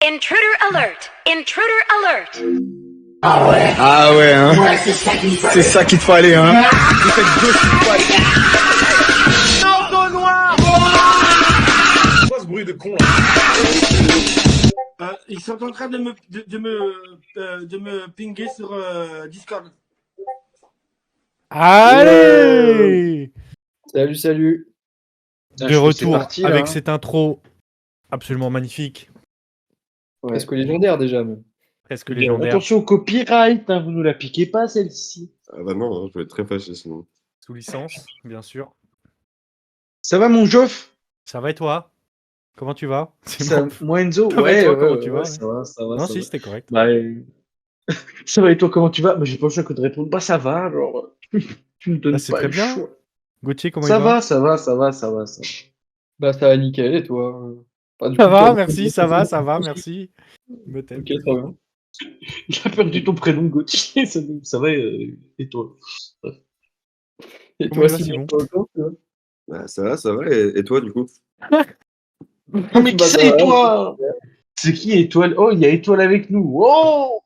Intruder alert! Intruder alert! Ah ouais. Ah ouais, hein. Ouais, c'est ça qu'il fallait. C'est ça qu'il te fallait, hein. C'est cette gauche qu'il te fallait. C'est quoi ce bruit de con là? Ils sont en train de me pinguer sur Discord. Allez, Salut. de Putain, je trouve que c'est retour parti, avec là, hein. cette intro absolument magnifique, Presque légendaire déjà, même. presque légendaire, Attention au copyright, hein, vous nous la piquez pas celle-ci. Ah bah non, je vais être très fâché sinon. sous licence, bien sûr. Ça va mon Joff? Ça va et toi? Comment tu vas? C'est Ça, bon. moi Enzo? Ça va et Ouais, toi, ouais, comment ouais, tu ouais, vas, ça va, ça va, Non, ça si, va. c'était correct. Bah, ça va et toi, comment tu vas? Bah, j'ai pas le choix que de répondre. Bah, ça va, alors. Tu me donnes Bah, c'est pas très le bien. choix. Gauthier, comment Ça il va? va, ça va, ça va, ça va, ça va. Bah, ça va nickel, et toi? Pas du Ça tout va, peur. merci, ça va, merci. Me t'aime. Ok, très bien. J'ai perdu ton prénom, Gauthier. Ça va, et toi? Et Comment toi, il va, Simon? Simon? Bah ça va, et toi du coup? Non, mais qui Bah, ça c'est, va, Étoile? C'est qui, Étoile? Oh, il y a Étoile avec nous. Oh!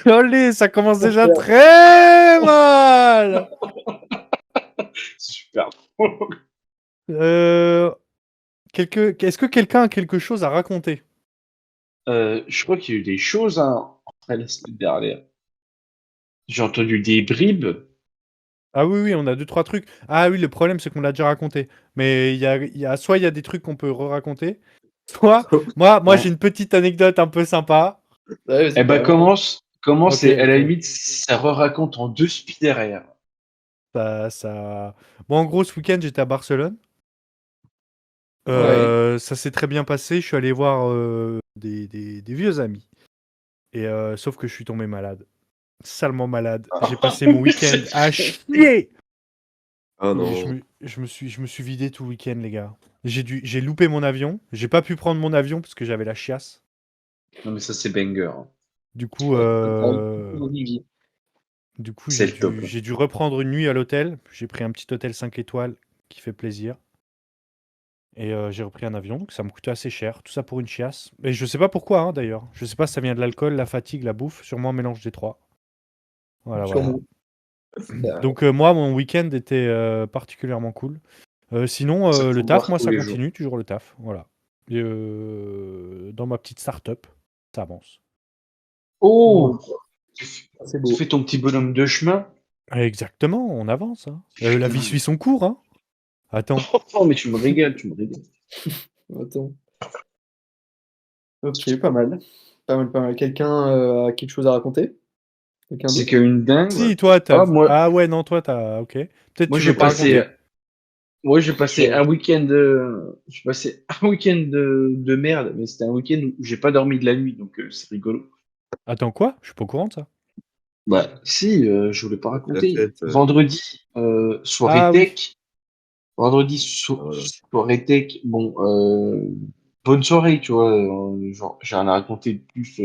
Olé, ça commence déjà Super. très mal. Super. Est-ce que quelqu'un a quelque chose à raconter? Je crois qu'il y a eu des choses, hein, après la semaine dernière. J'ai entendu des bribes. Ah oui, oui, on a deux, trois trucs. Ah oui, le problème, c'est qu'on l'a déjà raconté. Mais soit il y a des trucs qu'on peut re-raconter, soit, moi Ouais. j'ai une petite anecdote un peu sympa. Ouais, Eh ben, commence, Ok, et à la ok. limite, ça re-raconte en deux speed derrière. Bon, en gros, ce week-end, j'étais à Barcelone. Ça s'est très bien passé. Je suis allé voir des vieux amis. Et sauf que je suis tombé malade. Salement malade. J'ai passé mon week-end à chier. Ah Et non. je me suis vidé tout le week-end, les gars. J'ai loupé mon avion. J'ai pas pu prendre mon avion parce que j'avais la chiasse. Non, mais ça, c'est banger, hein. Du coup, C'est le top. j'ai dû reprendre une nuit à l'hôtel. J'ai pris un petit hôtel 5 étoiles qui fait plaisir. Et j'ai repris un avion, donc ça me coûtait assez cher. Tout ça pour une chiasse. Et je sais pas pourquoi, hein, d'ailleurs. Je sais pas si ça vient de l'alcool, la fatigue, la bouffe. Sûrement un mélange des trois. Voilà, voilà. Donc moi, mon week-end était particulièrement cool. Sinon, Ça, faut le le taf, voir moi, tous ça les continue, toujours le taf. Voilà. Et, dans ma petite start-up, ça avance. Oh! c'est Tu beau. fais ton petit bonhomme de chemin? Exactement, on avance, hein. La vie suit son cours, hein. Attends. Oh, mais tu me régales, tu me régales. Attends. Ok, pas mal. Pas mal. Quelqu'un a quelque chose à raconter? Quelqu'un C'est d'autre? qu'il y a une dingue. Si, toi, Ah, moi, Ah ouais, non, toi, t'as... Ok. Peut-être moi, tu j'ai veux pas passé, raconter. moi, j'ai passé Sure. un week-end, j'ai passé un week-end de merde, mais c'était un week-end où j'ai pas dormi de la nuit, donc c'est rigolo. Attends, quoi? Je suis pas au courant de ça. Bah, si, je voulais pas La raconter. fête. Vendredi, soirée Ah oui. tech. Vendredi, Voilà. soirée tech. Bon, bonne soirée, tu vois. Genre, j'ai rien à raconter de plus.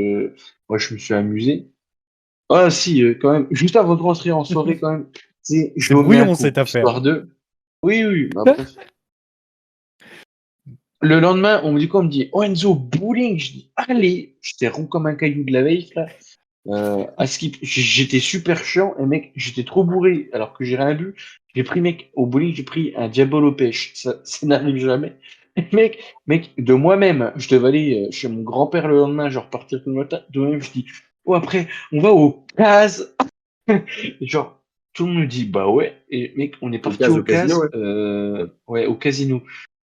Moi, je me suis amusé. Ah, si, quand même. Juste avant de rentrer en soirée, quand même. Je C'est vomis un brouillon, coup, cette affaire. histoire de. Oui, oui, bah, bref. Le lendemain, on me dit quoi? On me dit, oh Enzo, bowling. Je dis, allez. J'étais rond comme un caillou de la veille, là. À Skip, j'étais super chiant et mec, j'étais trop bourré alors que j'ai rien bu. J'ai pris mec au bowling, j'ai pris un Diabolo pêche. Ça n'arrive jamais. Et mec, de moi-même, je devais aller chez mon grand-père le lendemain, genre partir tout le matin. De moi-même, je dis, oh après, on va au case. Et genre, tout le monde me dit, bah ouais. Et mec, on est parti au Au casino, case, ouais, au casino.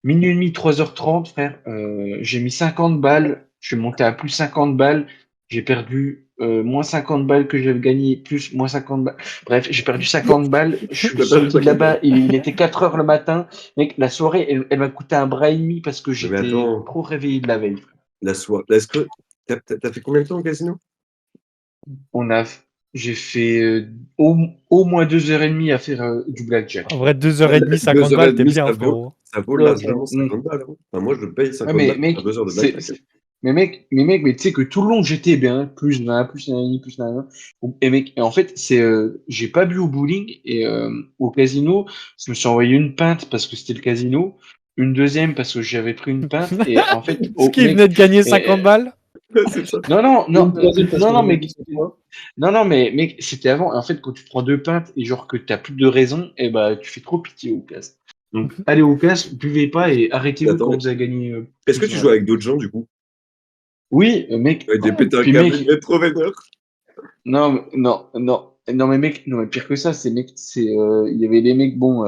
Minuit et demi, 3h30, frère. J'ai mis 50 balles. Je suis monté à plus 50 balles. J'ai perdu moins 50 balles que j'avais gagné, plus moins 50 balles. Bref, j'ai perdu 50 balles. Je suis T'as perdu sorti de 50 là-bas. balles. Il était 4 heures le matin. Mec, la soirée, elle m'a coûté un bras et demi parce que Mais j'étais attends, trop réveillé de la veille. la soirée. Est-ce que t'as fait combien de temps au casino? On a, j'ai fait au moins 2h30 à faire du blackjack. En vrai, 2h30, 50 balles, t'es 2h30, bien, frérot. ça vaut Ouais, largement 50 balles, hein. Enfin, moi, je paye Ouais, 50 mais balles mec, pour 2 heures de blackjack. mais tu sais que tout le long j'étais bien, plus 20, plus nanani, plus nanana. Et mec, et en fait, j'ai pas bu au bowling et au casino, je me suis envoyé une pinte parce que c'était le casino. une deuxième parce que j'avais pris une pinte et en fait. Ce qui venait de gagner 50 balles. C'est ça. Non, Une troisième parce que mais c'était moi. mais mec, c'était avant. En fait, quand tu prends 2 pintes et genre que t'as plus de raison, et bah tu fais trop pitié au casse. Donc allez au casse, buvez pas et arrêtez-vous Attends, quand mais- vous avez gagné. Est-ce que tu joues avec d'autres gens du coup? Oui, mec. Avec des pétards puis, câblés, mec, il va être trop vénère. non, mais mec, non, mais pire que ça, il y avait des mecs, bon,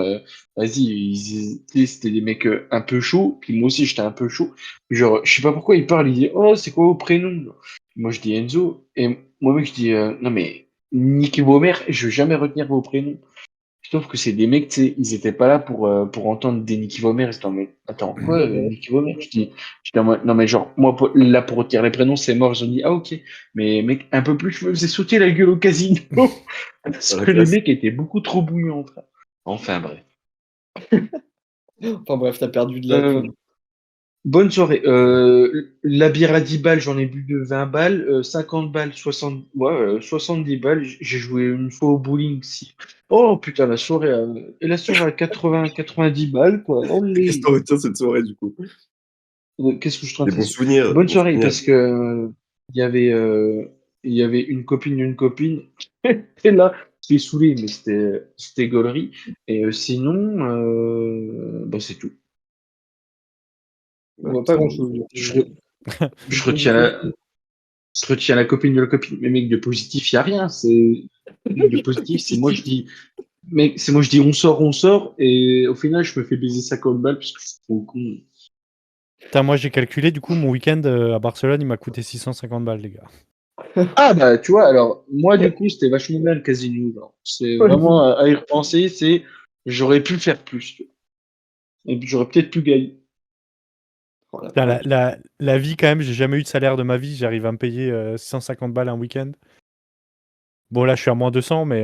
vas-y, tu sais, c'était des mecs un peu chauds, puis moi aussi j'étais un peu chaud. Genre, je sais pas pourquoi ils parlent, ils disent, oh, c'est quoi vos prénoms? Moi je dis Enzo, et moi mec, je dis, non mais, niquez vos mères, je vais jamais retenir vos prénoms. Sauf que c'est des mecs, tu sais, ils étaient pas là pour entendre des Nicky Vomer. Ils étaient en mode, attends, quoi, Nicky Vomer? Je dis en mode, non, mais genre, moi, là, pour retirer les prénoms, c'est mort. Ils ont dit, ah, ok. Mais, mec, un peu plus, je me faisais sauter la gueule au casino. Parce la que les classe. mecs étaient beaucoup trop bouillants, frère. Enfin, bref. Enfin bref, t'as perdu de la Euh, thune. Bonne soirée. La bière à 10 balles, j'en ai bu de 20 balles. 50 balles, 70 balles. J'ai joué une fois au bowling. Si. Oh putain, la soirée à 90 balles, quoi. Oh, Qu'est-ce que t'en retiens cette soirée du coup? Qu'est-ce que je suis en Des train bons de... souvenirs. Bonne bons soirée, souvenirs. parce que il y avait une copine d'une copine. Et là, je suis saoulé, mais c'était gaulerie. Et sinon, bah, c'est tout. On voit pas grand chose. Je, je retiens la copine de la copine. Mais mec, de positif, il n'y a rien. De positif, c'est moi je dis. Mec, c'est moi je dis on sort, et au final je me fais baiser 50 balles parce que je suis trop con. Putain, moi j'ai calculé, du coup, mon week-end à Barcelone, il m'a coûté 650 balles, les gars. Ah bah tu vois, alors moi du coup c'était vachement bien le casino. Genre. C'est vraiment à y repenser, c'est j'aurais pu faire plus. Tu vois. Et puis j'aurais peut-être pu gagner. Oh, la Putain, vache. la vie, quand même, j'ai jamais eu de salaire de ma vie, j'arrive à me payer 650 balles un week-end. Bon, là, je suis à moins 200, mais...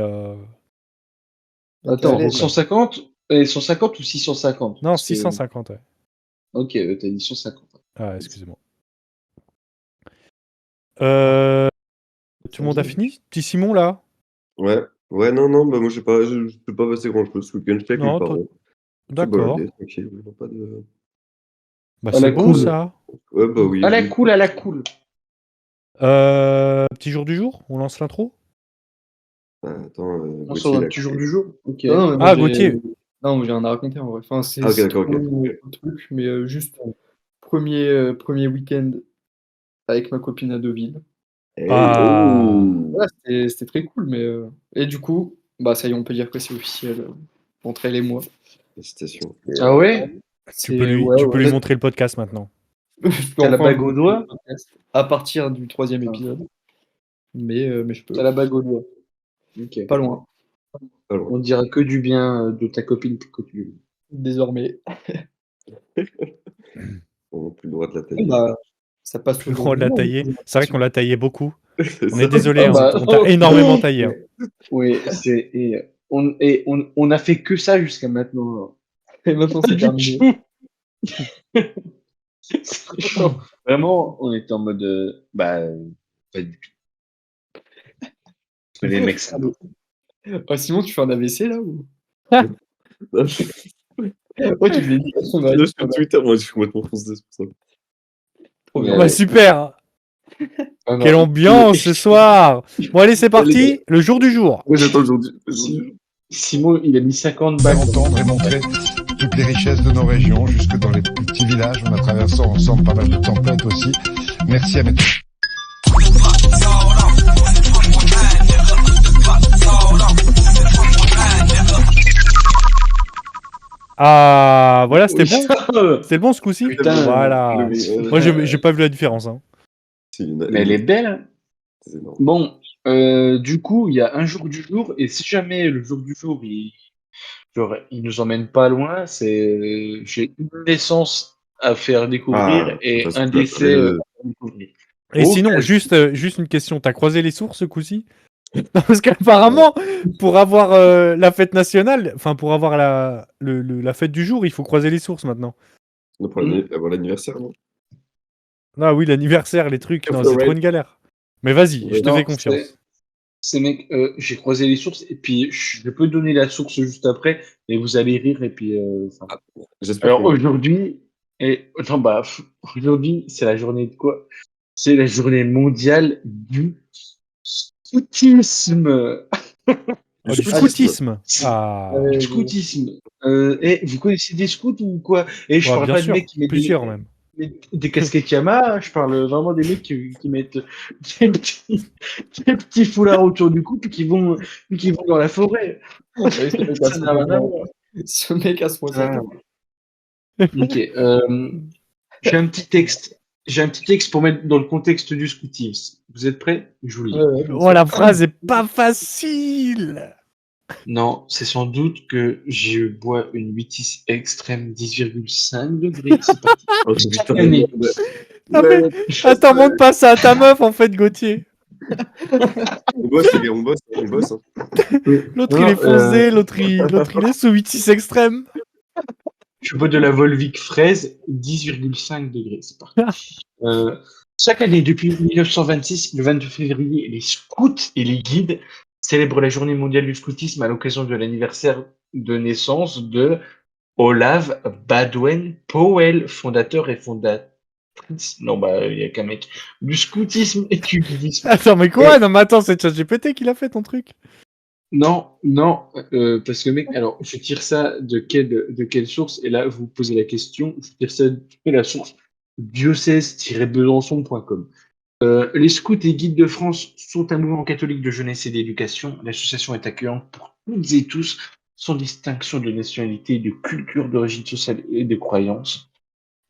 Attends, Allez, 150 et 150 ou 650? Non, Parce que- 650, ouais. Ok, t'as dit 150. Ah, excusez-moi. Tout le monde a fini? Petit Simon, là? Ouais. Ouais, non, bah moi je peux pas passer grand chose ce week-end. J'étais avec Non, mes toi- parents. Se D'accord. balader, tranquille. Pas de... Bah, À c'est la beau, cool. ça. Ouais, bah oui. À la oui. cool, à la cool. Petit jour du jour? On lance l'intro? Attends, On Gauthier, sort un là, petit jour du jour. Ok. Non, mais moi, Ah, j'ai- Gauthier. Non, mais j'ai rien à raconter en vrai. Enfin, c'est Ah, ok, c'est d'accord, trop ok. un truc, mais juste premier week-end avec ma copine à Deauville. Hey, Ah. oh. Ouais, c'était très cool, mais et du coup, bah ça y est, on peut dire que c'est officiel entre elle et moi. Félicitations. Ah ouais? Tu peux lui montrer le podcast maintenant. Je peux T'as la enfin bague au doigt? à partir du 3e épisode, mais je peux T'as la bague au doigt. Ok. pas loin Alors, On dira que du bien de ta copine que tu désormais. on n'a plus le droit de la tailler. Bah, ça passe Plus le droit de la aujourd'hui, tailler. C'est vrai qu'on l'a taillé beaucoup. C'est On ça. est désolé, Ah hein, bah, on t'a énormément taillé. Hein. Oui, on a fait que ça jusqu'à maintenant. Et maintenant c'est terminé. Franchement, vraiment, on était en mode bah pas du tout. Parce que les mecs ça. Ah, Simon, tu fais un AVC là ou Là, Ouais, tu faisais une question de je suis Twitter, moi je suis complètement foncé, c'est pour ça. trop Ouais. bien. Bah, super. Ah, non. Quelle ambiance ce soir. Bon, allez, c'est Les parti. Le jour du jour. Moi j'attends aujourd'hui. Simon, il a mis 50 balles. Entendre et montrer toutes les richesses de nos régions, jusque dans les plus petits villages. On a traversé ensemble pas mal de tempêtes aussi. Merci à mes... Ah, voilà, c'était bon. bon. C'était bon ce coup-ci. Putain, Voilà. Moi, j'ai pas vu la différence. Hein. Si, il y en a- Mais elle est belle. Hein. C'est énorme. Bon, du coup, il y a un jour du jour, et si jamais le jour du jour, il nous emmène pas loin, j'ai une naissance à faire découvrir Ah, et parce un que- décès à découvrir. Et Oh, sinon, quel- juste une question. T'as croisé les sources ce coup-ci? Non, parce qu'apparemment, pour avoir la fête nationale, enfin pour avoir la fête du jour, il faut croiser les sources maintenant. Non, pour avoir l'anniversaire, non? Ah oui, l'anniversaire, les trucs, non, c'est trop une galère. Mais vas-y, je te Non, fais confiance. C'est mec, j'ai croisé les sources et puis je peux donner la source juste après et vous allez rire et puis. Enfin. Ah, j'espère Alors que oui. aujourd'hui, aujourd'hui c'est la journée de quoi? C'est la journée mondiale du scoutisme. Du scoutisme. scoutisme. Ah. Du scoutisme. Et vous connaissez des scouts ou quoi? Et je Ouais, parle bien pas de sûr, mecs qui mettent plusieurs même. des casquettes Yamaha, je parle vraiment des mecs qui mettent des petits foulards autour du cou puis qui vont dans la forêt. Ça n'a rien à voir. Ce mec à ce point-là. Ok. J'ai un petit texte. J'ai un petit texte pour mettre dans le contexte du scoutisme. Vous êtes prêts? Je vous lis. Oh, la phrase est pas facile. Non, c'est sans doute que je bois une 8 extrême 10,5 degrés. C'est parti. Oh, putain. Année. Ah, mais- Attends, montre pas ça à ta meuf en fait, Gauthier. On bosse, les gars, on bosse. Hein. L'autre Non, il est foncé, l'autre il est sous 8-6 extrême. Je bois de la Volvic fraise 10,5 degrés. C'est parti. Chaque année, depuis 1926, le 22 février, les scouts et les guides célèbrent la journée mondiale du scoutisme à l'occasion de l'anniversaire de naissance de Olav Baldwin Powell, fondateur et fondatrice. Non, bah, il y a qu'un mec. Du scoutisme et du guidisme. Attends, mais quoi? Non, mais attends, c'est ChatGPT qui l'a fait ton truc. Non, parce que mec, alors, je tire ça de quelle source? Et là, vous posez la question, je tire ça de la source diocèse-besançon.com. Les scouts et guides de France sont un mouvement catholique de jeunesse et d'éducation. L'association est accueillante pour toutes et tous, sans distinction de nationalité, de culture, d'origine sociale et de croyance.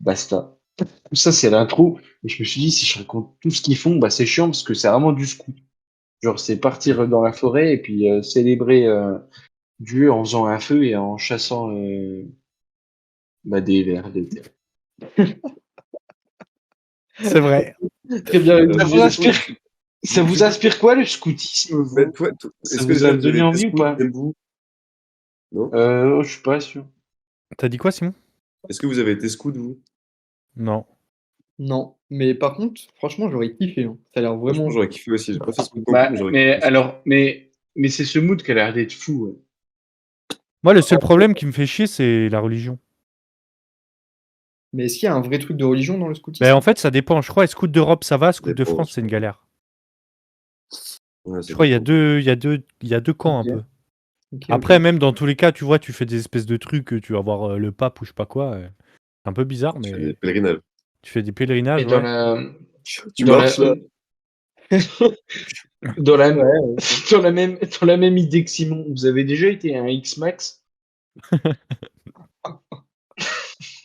Basta. Tout ça, c'est l'intro. Et je me suis dit, si je raconte tout ce qu'ils font, bah, c'est chiant parce que c'est vraiment du scout. Genre, c'est partir dans la forêt et puis célébrer Dieu en faisant un feu et en chassant des vers de terre. C'est vrai. Très bien. Ça vous inspire quoi le scoutisme vous Mais toi, Ça est-ce vous que a vous donné avez envie des ou scouts, pas même vous? Non? Je suis pas sûr. T'as dit quoi, Simon? Est-ce que vous avez été scout, vous? Non. Non, mais par contre, franchement, j'aurais kiffé. Hein. Ça a l'air Franchement, vraiment. j'aurais kiffé aussi. J'ai pas fait scout non Bah, plus, mais j'aurais mais kiffé. alors, mais c'est ce mood qui a l'air d'être fou. Ouais. Moi, le seul problème qui me fait chier, c'est la religion. Mais est-ce qu'il y a un vrai truc de religion dans le scoutisme? Ben, en fait, ça dépend. Je crois, Scout d'Europe, ça va. Scout de Dépend, France, je c'est une crois. galère. Ouais, Je crois qu'il y a dépend. deux camps Ok. un peu. Ok, Après, ok. même dans tous les cas, tu vois, tu fais des espèces de trucs, tu vas voir le pape ou je sais pas quoi. C'est un peu bizarre, Tu fais mais des pèlerinages. tu fais des pèlerinages, Et dans ouais. la, Tu dans marches, là. dans la, Ouais, dans la même idée que Simon, vous avez déjà été à un X-Max?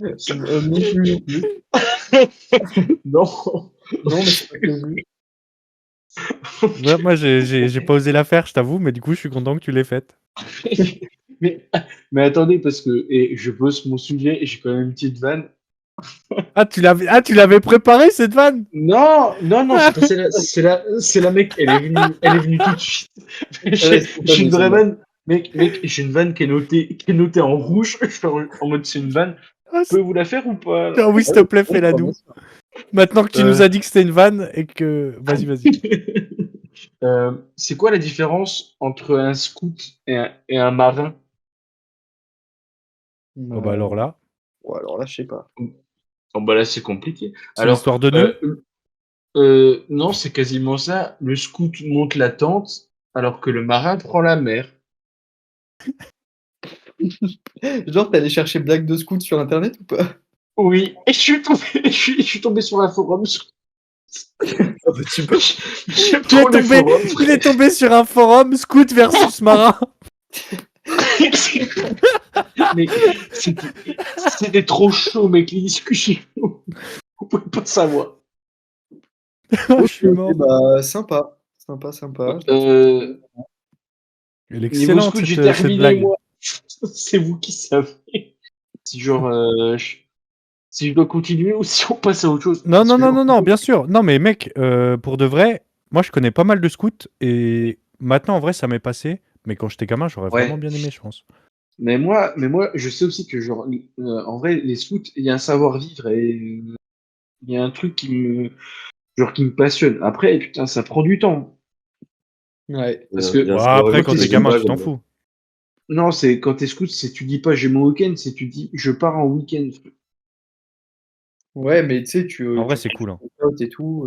non plus. Non. Non, mais c'est pas prévu. Ouais, moi, j'ai pas osé la faire, je t'avoue, mais du coup, je suis content que tu l'aies faite. mais attendez, parce que je bosse mon sujet et j'ai quand même une petite vanne. Ah, tu l'avais préparé cette vanne? Non, c'est pas celle-là. C'est la mec, elle est venue tout de suite. J'ai une vraie vanne. Mec, j'ai une vanne qui est notée en rouge. Je suis en mode, c'est une vanne. Ah, Je peux vous la faire ou pas? ah oui, s'il te plaît, fais-la nous. Maintenant que tu nous as dit que c'était une vanne et que. Vas-y. C'est quoi la différence entre un scout et un marin? Oh, bah alors là, Ouais, alors là, je sais pas. Oh, bah là, c'est compliqué. c'est une histoire de nœud. Non, c'est quasiment ça. Le scout monte la tente alors que le marin prend la mer. Genre, t'es allé chercher blague de scout sur internet ou pas? Oui, et je suis tombé sur un forum. Ah, bah, tu peux. J'aime trop les forums. Il est tombé sur un forum scout versus marin. Mais c'était trop chaud, mec. Les discussions, vous pouvez pas savoir. Je suis mort. Bah, sympa. Sympa. Euh, Elle est Niveau excellente scout, j'ai cette terminé, blague. moi. C'est vous qui savez. Si genre, si je dois continuer ou si on passe à autre chose. Non, bien sûr. Non, mais mec, pour de vrai, moi je connais pas mal de scouts et maintenant en vrai ça m'est passé. Mais quand j'étais gamin, j'aurais Ouais. vraiment bien aimé, je pense. Mais moi, je sais aussi que genre, en vrai, les scouts, il y a un savoir-vivre et il y a un truc qui me passionne. Après, putain, ça prend du temps. Ouais. Parce que- Il y a un Ouais, sport après, quand olympique, t'es gamin, pas, tu t'en comme- fous. Non, c'est quand t'es scout, c'est tu dis pas j'ai mon week-end, c'est tu dis je pars en week-end. Ouais, mais tu sais, En vrai, tu c'est cool. Hein. potes et tout.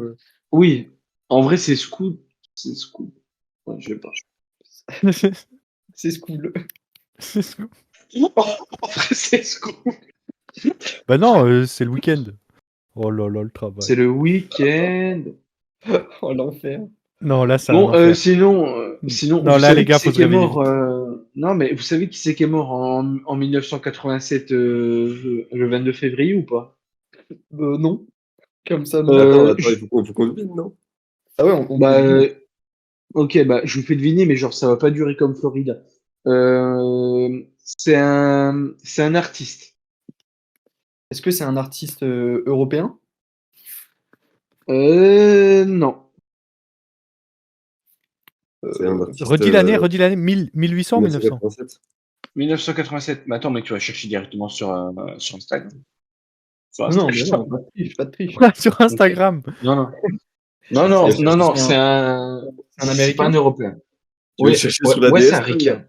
Oui, en vrai c'est scout. C'est scout. Ouais, je sais pas. C'est cool. En vrai c'est scout. Bah non, c'est le week-end. Oh là là, le travail. C'est le week-end. Oh, l'enfer. Non, là, c'est un Bon, enfer. sinon, Non, vous là, les savez gars, qui c'est faut se qui est réveiller mort Non, mais vous savez qui c'est qui est mort en 1987, le 22 février ou pas? Non. Comme ça, non. Attends, Je- faut qu'on devine, non? Ah ouais, on Bah, peut deviner. ok, bah, je vous fais deviner, mais genre, ça va pas durer comme Florida. C'est un artiste. Est-ce que c'est un artiste européen? Non. C'est un artiste. Redis l'année, 1800, 1900. 1987. 1987. Mais attends, mec, tu vas chercher directement sur Instagram. Sur Non, Instagram. mais non, pas de triche, pas de triche. Sur Instagram. Non, non. Non, non, Est-ce que non, non, c'est c'est un. c'est un C'est pas un Américain? Européen. Tu veux Oui, chercher ouais, sur la ouais, DS, c'est un là, ricain.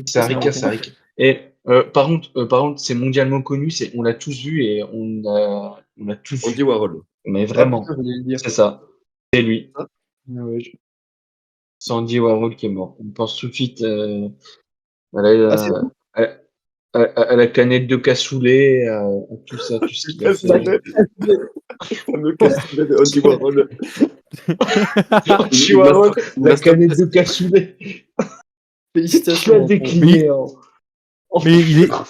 C'est un ricain, c'est un ricain. Et par contre, c'est mondialement connu, on l'a tous vu et on a tous Andy vu. Warhol. Mais Ah, vraiment, putain, j'allais le dire. c'est ça. C'est lui. Ah ouais, C'est Andy Warhol qui est mort. On pense tout de suite à Ah, c'est la, bon? à la canette de cassoulet, à tout ça, tout ce qu'il a fait. Le fameux cassoulet de Andy Warhol. Andy Warhol, la canette de cassoulet. Tu Félicitations. l'as Antoine. décliné Mais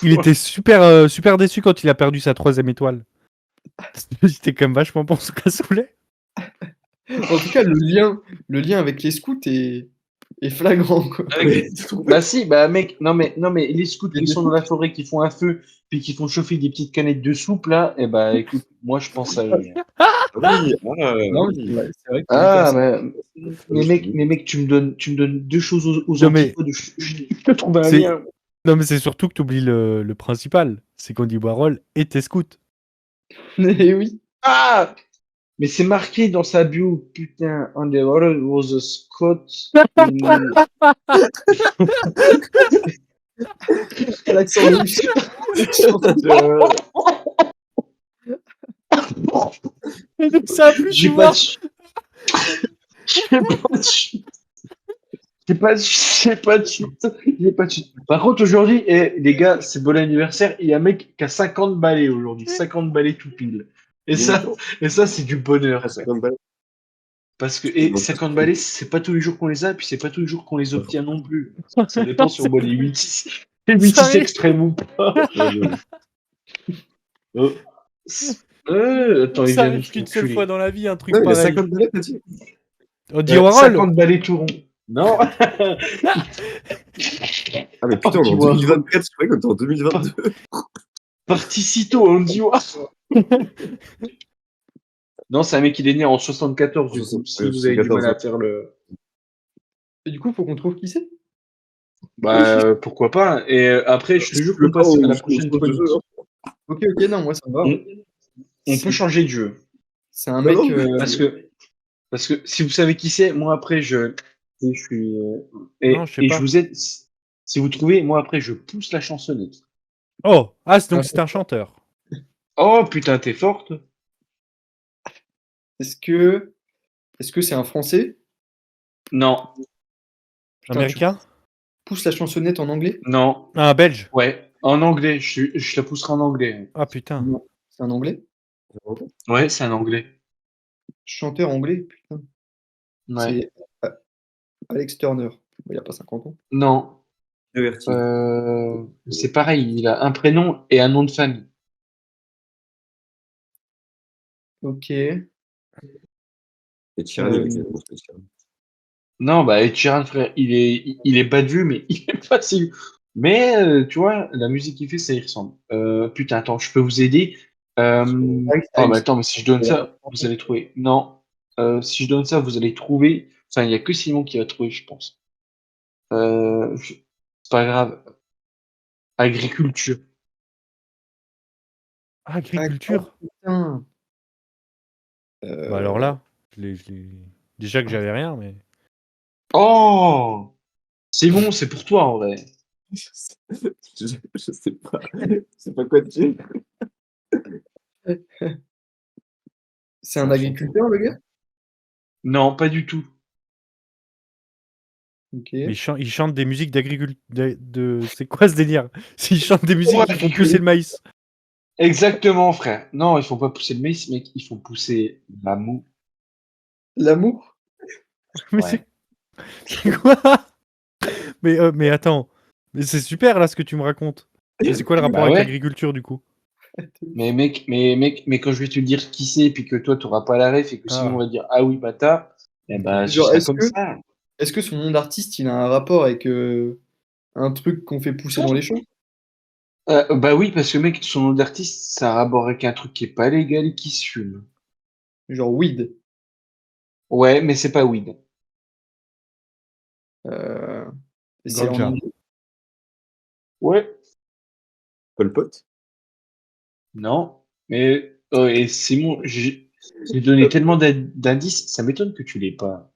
il était super déçu quand il a perdu sa 3e étoile. C'était quand même vachement bon ce cassoulet. En tout cas, le lien avec les scouts est flagrant, quoi. Bah si, bah mec, non mais les scouts qui sont dans la forêt, qui font un feu, puis qui font chauffer des petites canettes de soupe là, et bah écoute, moi je pense à eux. Oui, Non, oui. c'est vrai que Ah c'est mais mec, tu me donnes deux choses aux Non, mais antipodes, je peux trouver un c'est- lien. Non, mais c'est surtout que tu oublies le principal. C'est qu'Andy Warhol était scout. Mais oui. Ah! Mais c'est marqué dans sa bio, putain, Andy Warhol was a Scot in... L'accent russe. Ça a plus J'ai de pas voir. de... J'ai pas de suite. J'ai pas de suite. Par contre, aujourd'hui, les gars, c'est bon anniversaire. Il y a un mec qui a 50 balais aujourd'hui. 50 balais tout pile. Et ça, c'est du bonheur. Ça. Parce que, 50 balais, c'est pas tous les jours qu'on les a, et puis c'est pas tous les jours qu'on les obtient non plus. Ça dépend si on boit les 8 extrêmes ou pas. Attends, il Ça vient de arrive qu'une seule enculer. fois dans la vie, un truc Non, il y a pareil. 50 balais, t'as dit. Andy Warhol. 50 balais tout rond. Non. Ah, mais putain, on est en 2024, je croyais qu'on était en 2022. Particito, Andy Warhol. Non, c'est un mec qui est né en 74, du coup, si vous avez du mal à faire le... Et du coup, faut qu'on trouve qui c'est. Bah, pourquoi pas. Et après, je te jure que passe à la prochaine chronique. Ok, non, moi ça me va. On peut changer de jeu. C'est un mec. Parce que si vous savez qui c'est, moi après, je suis... Non, je sais pas. je vous aide... Si vous trouvez, moi après, je pousse la chansonnette. Oh, donc c'est un chanteur. Oh, putain, t'es forte. Est-ce que c'est un Français? Non. Putain, Américain? Pousse la chansonnette en anglais? Non. Ah, un Belge. Ouais, en anglais. Je la pousserai en anglais. Ah putain. Non. C'est un anglais? Ouais, c'est un anglais. Chanteur anglais, putain. Ouais. C'est Alex Turner. Il a pas 50 ans. Non. C'est pareil, il a un prénom et un nom de famille. Ok. Et Thierry, avec un nom spécial. Non, bah, Ed Sheeran, frère, il est bas de vue, mais il est pas si... Mais, tu vois, la musique qu'il fait, ça y ressemble. Putain, attends, je peux vous aider. Oh, bah, attends, mais si je donne ça, vous allez trouver. Non. Si je donne ça, vous allez trouver. Enfin, il y a que Simon qui va trouver, je pense. C'est pas grave. Agriculture. Agriculture. Putain. Bah alors là, déjà que j'avais rien, mais. Oh Simon, c'est pour toi en vrai. Je sais pas. Je sais pas quoi dire. C'est un agriculteur, le gars? Non, pas du tout. Ok. Mais il chante des musiques d'agriculture. C'est quoi ce délire? S'il chante des musiques qui font pousser le maïs. Exactement, frère. Non, ils font pas pousser le maïs, mec. Ils font pousser l'amour. L'amour? Mais Ouais. c'est quoi? Mais attends. Mais c'est super là ce que tu me racontes. Mais c'est quoi le rapport Bah avec ouais. l'agriculture du coup? Mais mec, mais quand je vais te dire qui c'est, puis que toi, t'auras pas la ref, et que Ah. Simon va dire ah oui, bâtard, eh ben, ce Genre, sera est-ce comme que- ça. Est-ce que son nom d'artiste, il a un rapport avec un truc qu'on fait pousser dans les champs? Bah oui, parce que mec, son nom d'artiste, ça a rapport avec un truc qui est pas légal et qui se fume. Genre weed. Ouais, mais c'est pas weed. C'est en Ganja. Inde. Ouais. Pol Pot. Non. Mais et Simon, j'ai donné tellement d'indices, ça m'étonne que tu l'aies pas.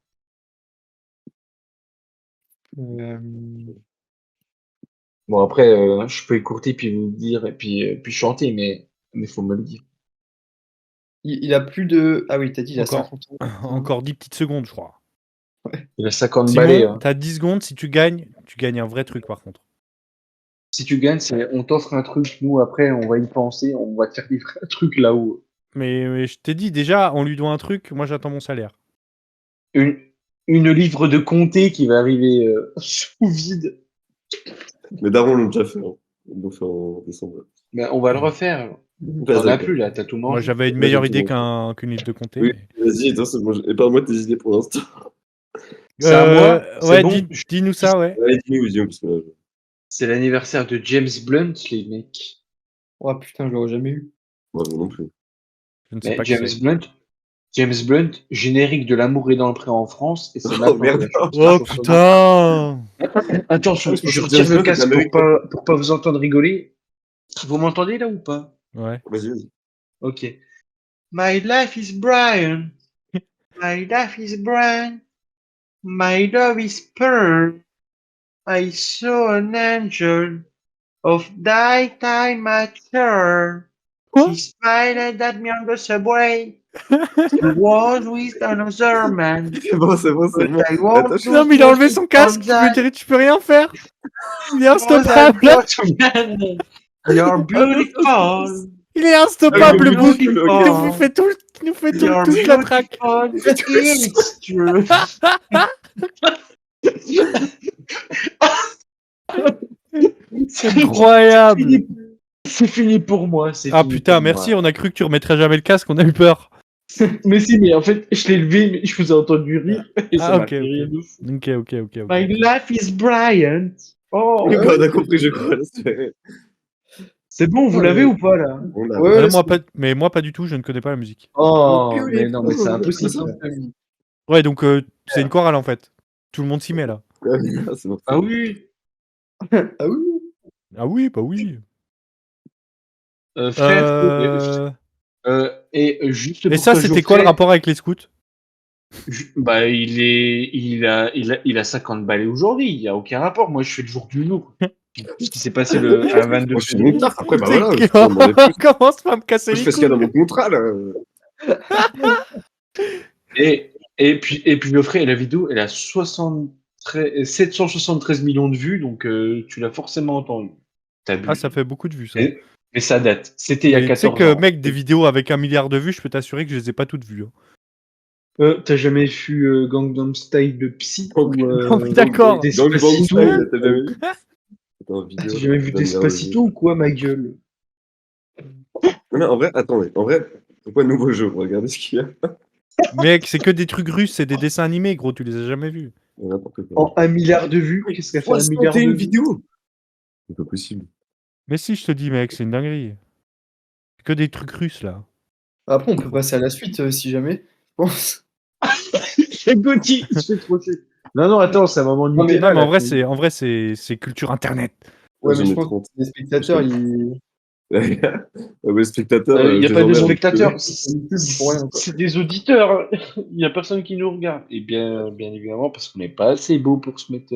Euh, Bon après, je peux écourter puis vous dire et puis chanter, mais faut me le dire. il a plus de. Ah oui, t'as dit il a Encore. 50 ans. Encore 10 petites secondes, je crois. Il a 50 balais. Simon, Hein. t'as 10 secondes. Si tu gagnes un vrai truc par contre. Si tu gagnes, on t'offre un truc. Nous après, on va y penser, on va te faire des vrais trucs là-haut. Mais je t'ai dit déjà, on lui doit un truc. Moi, j'attends mon salaire. Une livre de comté qui va arriver sous vide. Mais Daron l'ont déjà fait. Hein. Ils l'ont fait en décembre. Mais on va le refaire. Bah, T'en as d'accord. plus là, t'as tout Moi, mangé. j'avais une Moi, meilleure j'ai tout idée bon. qu'une livre de comté. Oui. mais- Vas-y, attends, c'est bon. Épargne-moi tes idées pour l'instant. C'est à moi. C'est Ouais, bon. dis-nous ça, ouais. Allez, dis-nous, parce que là, C'est l'anniversaire de James Blunt, les mecs. Oh putain, je l'aurais jamais eu. moi non plus. Je ne sais Mais pas qui c'est. James Blunt, générique de L'amour est dans le pré en France, et c'est Oh, maintenant merde. que la Oh chanson- putain! Attention, Je pense je que retire James le Blunt est casque américain. pour pas vous entendre rigoler. Vous m'entendez là ou pas? Ouais. Vas-y, vas-y. Ok. My life is Brian. My life is Brian. My love is pearl. I saw an angel of nighttime mature. Quoi? She smiled at me on the subway. She was with another man. C'est bon, c'est bon, c'est bon. But I won't Attends, Non, mais il a enlevé son casque. Je me dirais, tu peux rien faire. Il est instoppable. You're beautiful. Il est instoppable, le bouc. Il Beautiful. nous fait tout, il nous fait tout, You're toute la traque. beautiful. It's true. C'est incroyable. C'est fini pour moi. c'est Ah fini putain, pour merci. moi. On a cru que tu remettrais jamais le casque. On a eu peur. Mais si, mais en fait, je l'ai levé, mais je vous ai entendu rire. Et ça Ah, m'a ok, fait rire de fou. ok. My life is Brian. Oh, D'accord, on a compris, je crois. c'est bon, vous l'avez ou pas là? On l'a. Ouais, Ah, moi pas du tout. Je ne connais pas la musique. Oh, Beautiful. mais non, mais c'est impossible. ça. Ouais, donc c'est une chorale en fait. Tout le monde s'y met là. Ah, c'est bon. Ah oui. Ah oui? Ah oui, bah oui. Frère, et juste Et pour ça, toi, c'était quoi le Geoffrey, rapport avec les scouts? Bah, il a 50 balais aujourd'hui. Il y a aucun rapport. Moi, je fais le jour du loup. Ce qui s'est passé un 22 Moi, je suis mon taf. Après, bah C'est voilà. que- je peux en demander plus. Commence pas à me casser Je les fais ce qu'il y a dans couilles. mon contrat, là. Et puis Geoffrey, la vidéo, elle a 773 millions de vues, donc tu l'as forcément entendu. T'as bu. Ah, ça fait beaucoup de vues ça. Mais ça date. C'était il y a Mais tu sais 14 que, ans. mec, des vidéos avec 1 milliard de vues, je peux t'assurer que je les ai pas toutes vues. Hein. T'as jamais vu Gangnam Style de Psy Oh, oui, d'accord. Dans le Despacito? Style, t'as jamais vu? Attends, vidéo. T'as jamais vu Despacito ou quoi, ma gueule? Non, mais en vrai, attendez. En vrai, pourquoi nouveau jeu? Regardez ce qu'il y a. Mec, c'est que des trucs russes, c'est des dessins animés, gros, tu les as jamais vus. N'importe quoi. En 1 milliard de vues? Qu'est-ce qu'elle fait 1 milliard de une vues? vidéo. C'est pas possible. Mais si, je te dis, mec, c'est une dinguerie. C'est que des trucs russes là. Après, on peut passer à la suite si jamais. Je pense. C'est Gauthier, il se fait trop chier. Non, attends, c'est un moment Non, mais Nutella. Non, mais là, en vrai, c'est culture internet. Ouais, J'en mais je ai pense 30. que les spectateurs, ils Les spectateurs. Il n'y a je pas les de emmerde. spectateurs, pour rien, quoi. c'est des auditeurs. Il n'y a personne qui nous regarde. Et bien évidemment, parce qu'on n'est pas assez beau pour se mettre.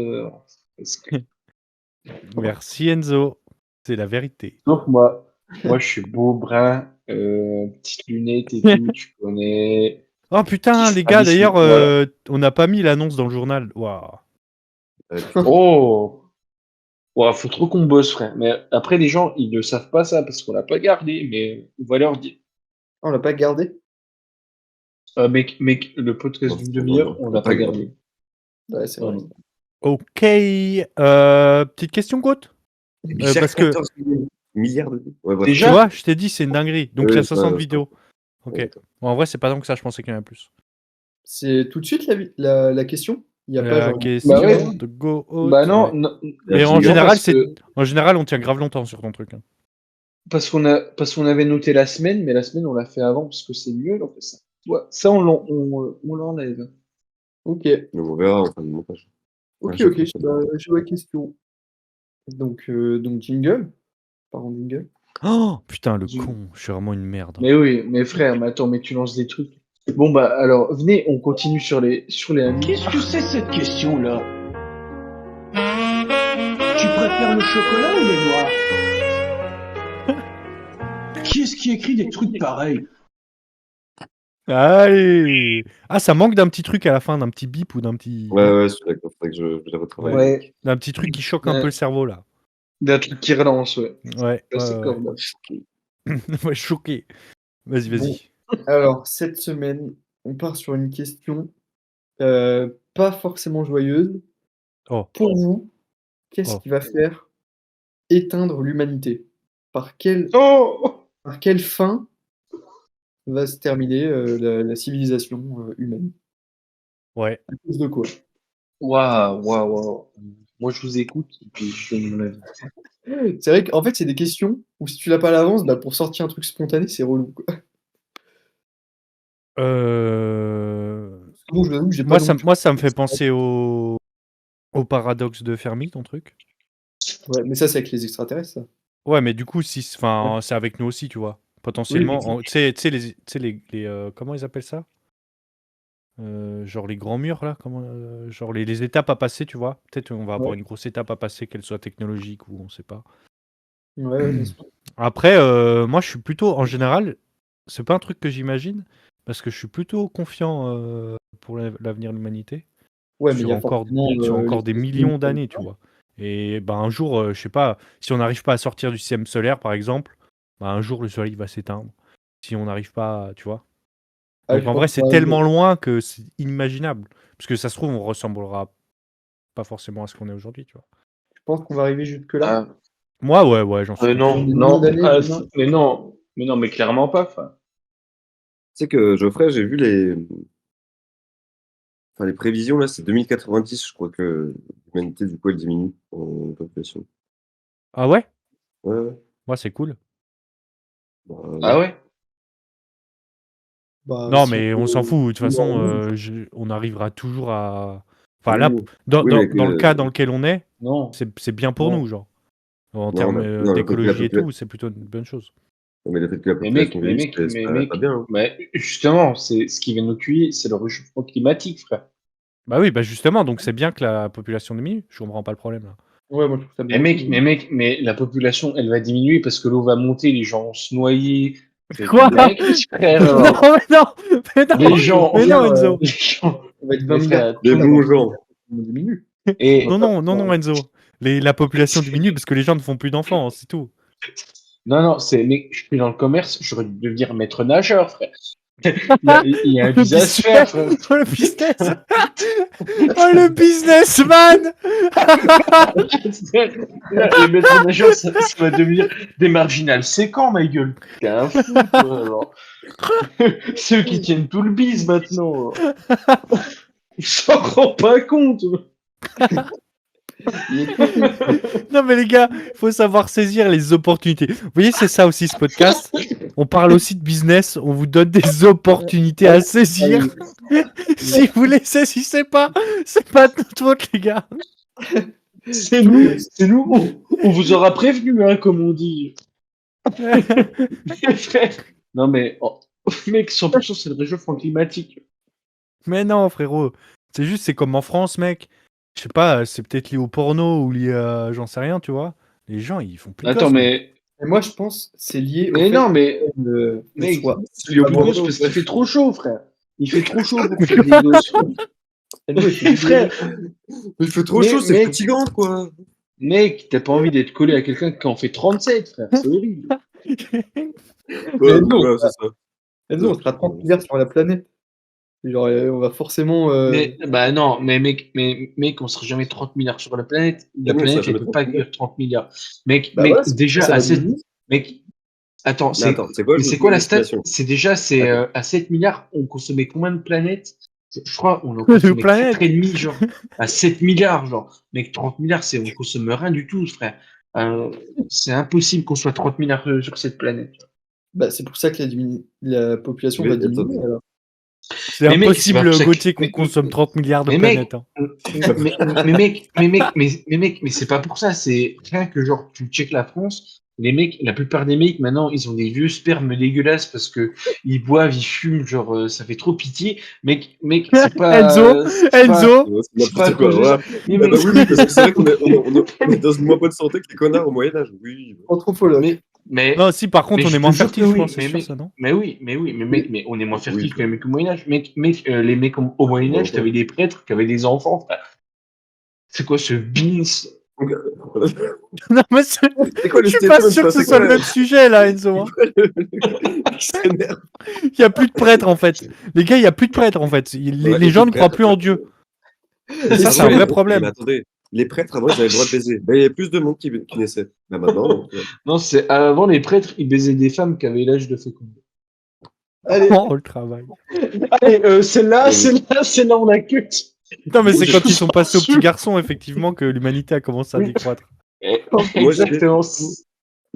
Merci Enzo. C'est la vérité. Sauf moi. Moi, je suis beau, brun, petites lunettes et tout, tu connais. Oh putain, Petit les gars, tradition, d'ailleurs, voilà. on n'a pas mis l'annonce dans le journal. Waouh. Oh! Ouais, faut trop qu'on bosse, frère. Mais après, les gens, ils ne savent pas ça parce qu'on l'a pas gardé, mais on va leur dire. Ah, on l'a pas gardé. Mec, le podcast d'une demi-heure, on l'a pas gardé. Ouais, c'est vrai. Ok. Petite question, Côte. Parce que, 14 milliards de vues. Ouais, bref. tu Déjà? vois, je t'ai dit, c'est une dinguerie. Donc, il y a Oui, 60 ça- vidéos. Ok. Ouais. Bon, en vrai, c'est pas tant que ça, je pensais qu'il y en a plus. C'est tout de suite la question. Il n'y a pas La genre. question Bah ouais. de Go Out. Bah non, ouais. non, Mais en Non, général, parce que- en général, on tient grave longtemps sur ton truc. Hein. parce qu'on avait noté la semaine, mais la semaine, on l'a fait avant parce que c'est mieux, on fait ça. Ouais, ça, on l'enlève. Ok, Mais on verra en fin de montage. ok, je ok. pense que Bah, j'ai la question. Donc jingle. Pardon, jingle. Oh putain, le Je- con. Je suis vraiment une merde. Mais oui, mais frère, mais attends, mais tu lances des trucs. Bon bah alors, venez, on continue sur les amis. Qu'est-ce que c'est cette question-là? Tu préfères le chocolat ou les noix? Qui est-ce qui écrit des trucs pareils? Allez. Ah, ça manque d'un petit truc à la fin, d'un petit bip ou d'un petit... Ouais, je suis d'accord. Faudrait que je les retravaille. Ouais, D'un petit truc qui choque un peu le cerveau, là. d'un truc qui relance, ouais. Ouais. Là, c'est ouais. comme là. Ouais, choqué. Vas-y, vas-y. Alors, cette semaine, on part sur une question pas forcément joyeuse. Oh. Pour vous, qu'est-ce Oh. qui va faire éteindre l'humanité? Par quelle fin va se terminer la civilisation humaine? Ouais. À cause de quoi? Waouh. Moi, je vous écoute et puis je donne mon avis. C'est vrai qu'en fait, c'est des questions où si tu l'as pas à l'avance, bah, pour sortir un truc spontané, c'est relou, quoi. Bon, je vous avoue que j'ai pas non plus- Moi, ça me fait penser au paradoxe de Fermi, ton truc. Ouais, mais ça, c'est avec les extraterrestres, ça. Ouais, mais du coup, si, enfin, c'est avec nous aussi, tu vois. Potentiellement, Oui, tu sais, comment ils appellent ça? Genre les grands murs, là, genre les étapes à passer, tu vois. Peut-être on va avoir Ouais. une grosse étape à passer, qu'elle soit technologique ou on sait pas. Ouais, bien sûr. Après, moi, je suis plutôt, en général, c'est pas un truc que j'imagine, parce que je suis plutôt confiant pour l'avenir de l'humanité. Ouais, mais il sur y a encore, forcément, sur encore des les millions d'années, tu vois. Et ben un jour, je sais pas, si on n'arrive pas à sortir du système solaire, par exemple, ben, un jour le soleil va s'éteindre. Si on n'arrive pas, tu vois. Ah, Donc je en pense vrai, qu'on c'est va tellement arriver- loin que c'est inimaginable. Parce que ça se trouve, on ressemblera pas forcément à ce qu'on est aujourd'hui, tu vois. je pense qu'on va arriver jusque-là. Ah, Moi, ouais, j'en suis non, Des convaincu. millions non, d'années, ah, demain. mais clairement pas. Enfin. Tu sais que Geoffrey, j'ai vu les prévisions, là, c'est 2090, je crois que l'humanité, du coup, elle diminue en population. Ah ouais? Ouais. Moi, c'est cool. Bah, Ah ouais? Bah, Non, si mais on s'en fout. De toute façon, on arrivera toujours à. Enfin, là, Oui. dans Oui, mais le cas dans lequel on est, Non. c'est bien pour Non. nous, genre. En Non, termes mais- non, le fait que la d'écologie et popula- tout, c'est plutôt une bonne chose. mais le fait que la Mais population mec, vieillisse, c'est pas bien. Hein. mais justement, c'est ce qui va nous tuer, c'est le réchauffement climatique, frère. Bah oui, bah justement, donc c'est bien que la population diminue. Je comprends pas le problème là. Ouais, moi je trouve ça bien. Mais la population, elle va diminuer parce que l'eau va monter, les gens vont se noyer. C'est Quoi une dinguerie, frère. mais non, Les gens, mais non, Enzo. les gens, On va être mais 20 frère, milliards. Les bons gens. On diminue. et Non, Enzo. La population diminue parce que les gens ne font plus d'enfants, c'est tout. non, mais je suis dans le commerce, j'aurais dû devenir maître nageur, frère. Il y a un Le business à faire, frère. Oh, le business. Oh, le businessman. Les maîtres nageurs, ça va devenir des marginales. C'est quand, ma gueule? T'es un fou, toi, alors. Ceux qui tiennent tout le bise maintenant. Ils s'en rendent pas compte. Non mais les gars, il faut savoir saisir les opportunités. Vous voyez, c'est ça aussi ce podcast. On parle aussi de business, on vous donne des opportunités à saisir. Si vous les saisissez pas, c'est pas de notre faute les gars. C'est nous, on vous aura prévenu, hein, comme on dit. Frère. Non, mais, mec, 100% c'est le réchauffement climatique. Mais non, frérot. C'est comme en France, mec. Je sais pas, c'est peut-être lié au porno ou lié à... J'en sais rien, tu vois. Les gens, ils font plus de Attends, gosses, mec. mais. Et moi, je pense c'est lié au Mais fait non, mais. que Mec, soit c'est le plus Porno, gros parce qu'il fait trop chaud, frère. Il fait trop chaud pour faire des gosses. Enzo, il fait Frère, Il fait trop Mais, chaud, c'est mec- fatigant, quoi. mec, t'as pas envie d'être collé à quelqu'un qui en fait 37, frère. C'est horrible. Ouais, non. ouais, c'est ça. Enzo, on sera 30 milliards sur la planète. Genre, on va forcément. Mais, bah non, mais mec, on serait jamais 30 milliards sur la planète. La Non, ça planète, jamais elle peut pas 30 milliards. accueillir 30 milliards. Mec, Bah mec, voilà, c'est- déjà, ça à va 7, diminuer. mec, attends, Mais c'est, attends, c'est quoi, mais je c'est vous quoi pose la une stat? situation. C'est déjà, c'est, Attends. à 7 milliards, on consommait combien de planètes? Je crois, on en De consommait planètes. 4,5, genre. À 7 milliards, genre. Mec, 30 milliards, on consomme rien du tout, frère. C'est impossible qu'on soit 30 milliards sur cette planète. Bah, c'est pour ça que la population va Mais diminuer. attendez. Alors. C'est Mais mec, c'est impossible, pas pour ça que- Gauthier, qu'on mais- consomme 30 milliards de mais mec, planètes. Hein. mais c'est pas pour ça. C'est rien que genre tu checkes la France, les mecs, la plupart des mecs maintenant, ils ont des vieux spermes dégueulasses parce que ils boivent, ils fument, genre ça fait trop pitié. Mec, c'est pas. Enzo, c'est pas- Enzo, Ouais, c'est c'est pas à n'importe quoi. cause de Ouais. ça. Mais, Ah bah oui, oui, parce que c'est vrai qu'on est dans une moins bonne santé que les connards au Moyen-Âge. Oui. Anthropologue. mais, Non, si, par contre, mais on je est te moins jure fertile, que je oui, pense, c'est mais sûr, mec- ça, non? mais mec, mais on est moins fertile Oui, que les mecs au Moyen-Âge. Mec, les mecs au Moyen-Âge, t'avais des prêtres qui avaient des enfants, frère. C'est quoi ce bins? Non, mais c'est- C'est quoi je le suis pas statement, sûr que enfin, ce c'est soit quoi le même sujet, là, Enzo. Hein. Il s'énerve. Il y a plus de prêtres, en fait. Les gars, il y a plus de prêtres, en fait. Ouais, Les et gens puis ne croient prêtre, plus en Dieu. Et ça, Ah c'est un ouais, vrai mais problème. attendez, les prêtres avant ils avaient le droit de baiser. Ben, il y avait plus de monde qui naissait. Ben, maintenant, donc, Non, c'est avant les prêtres, ils baisaient des femmes qui avaient l'âge de féconder. Allez, Oh, le travail. Allez, celle-là, on a cut. Putain, mais c'est Je quand ils vous sont en passés aux petits supplie. garçons, effectivement, que l'humanité a commencé à Oui. décroître. Moi, j'ai- Exactement.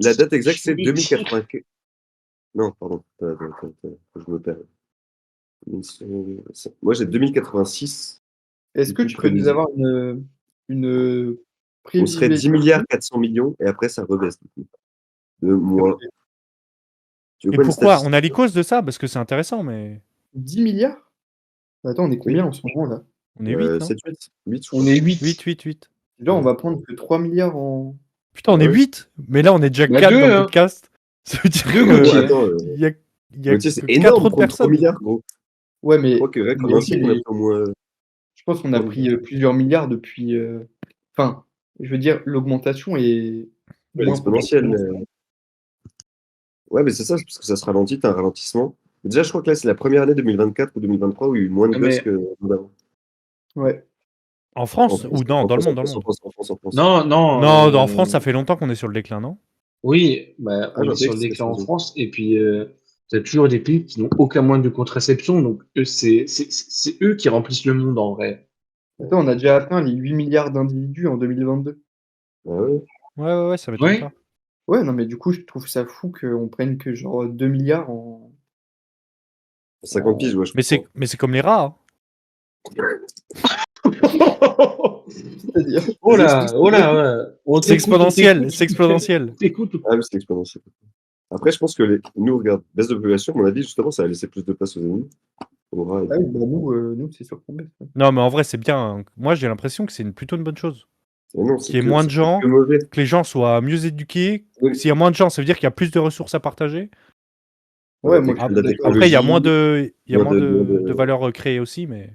la date exacte c'est Je voulais dire. 2084. Non, pardon, attends, je me perds. Moi j'ai 2086. est-ce que Du tu coup, peux nous prévisible. avoir une On serait 10 milliards 400 millions et après ça rebaisse. Du coup. De moins. Tu veux Et quoi, une pourquoi? statistique? On a les causes de ça, parce que c'est intéressant, mais 10 milliards? Attends, on est combien en ce moment là? on est 8, non? 7, 8, 8, je On crois. est 8. 8. Déjà, on va prendre que 3 milliards en. Putain, on Ah est ouais. 8, mais là, on est déjà Bah, 4 deux, dans le hein. podcast. Ça veut dire Deux, que Gauthier. Attends, il y a Gauthier, c'est que 4 énorme, autres prendre 3 personnes. milliards, gros. Ouais, mais Je crois que rien qu'en mais un aussi siècle, on a les- pris au moins. je pense qu'on a pris plusieurs milliards depuis. Enfin, je veux dire, l'augmentation est moins exponentielle. proportionnelle. Ouais, mais c'est ça, parce que ça se ralentit, t'as un ralentissement. Déjà, je crois que là, c'est la première année 2024 ou 2023 où il y a eu moins de Ah, gosses mais- que d'avant. Ouais. En France ou non, dans le monde, dans le monde. En France. Non, Non, en France, ça fait longtemps qu'on est sur le déclin, non? Oui, bah, Ah, on je est sur sais le que c'est déclin en raison. France, et puis t'as toujours des pays qui n'ont aucun moyen de contraception, donc eux, c'est eux qui remplissent le monde en vrai. Attends, on a déjà atteint les 8 milliards d'individus en 2022. Ah ouais. Ouais, ça m'étonne Ouais. pas. Ouais, non, mais du coup, je trouve ça fou qu'on prenne que genre 2 milliards en. 50 piges, ouais, je Mais comprends. c'est comme les rats. C'est-à-dire. Oh là, ouais. On C'est t'écoute, exponentiel, c'est exponentiel. T'écoutes. Ah, mais c'est exponentiel. Après, je pense que nous, regarde, baisse de population, à mon avis, justement, ça va laisser plus de place aux ennemis. Aux rats et Ah oui, bah nous c'est sûr qu'on baisse. Ouais. Non, mais en vrai, c'est bien. Hein. Moi, j'ai l'impression que c'est plutôt une bonne chose. Mais non, Qu'il y ait moins de gens, que mauvais. que les gens soient mieux éduqués. Oui. S'il y a moins de gens, ça veut dire qu'il y a plus de ressources à partager. Ouais, La moi, technologie, je suis d'accord. Après, il y a moins moins de valeur créée aussi, mais.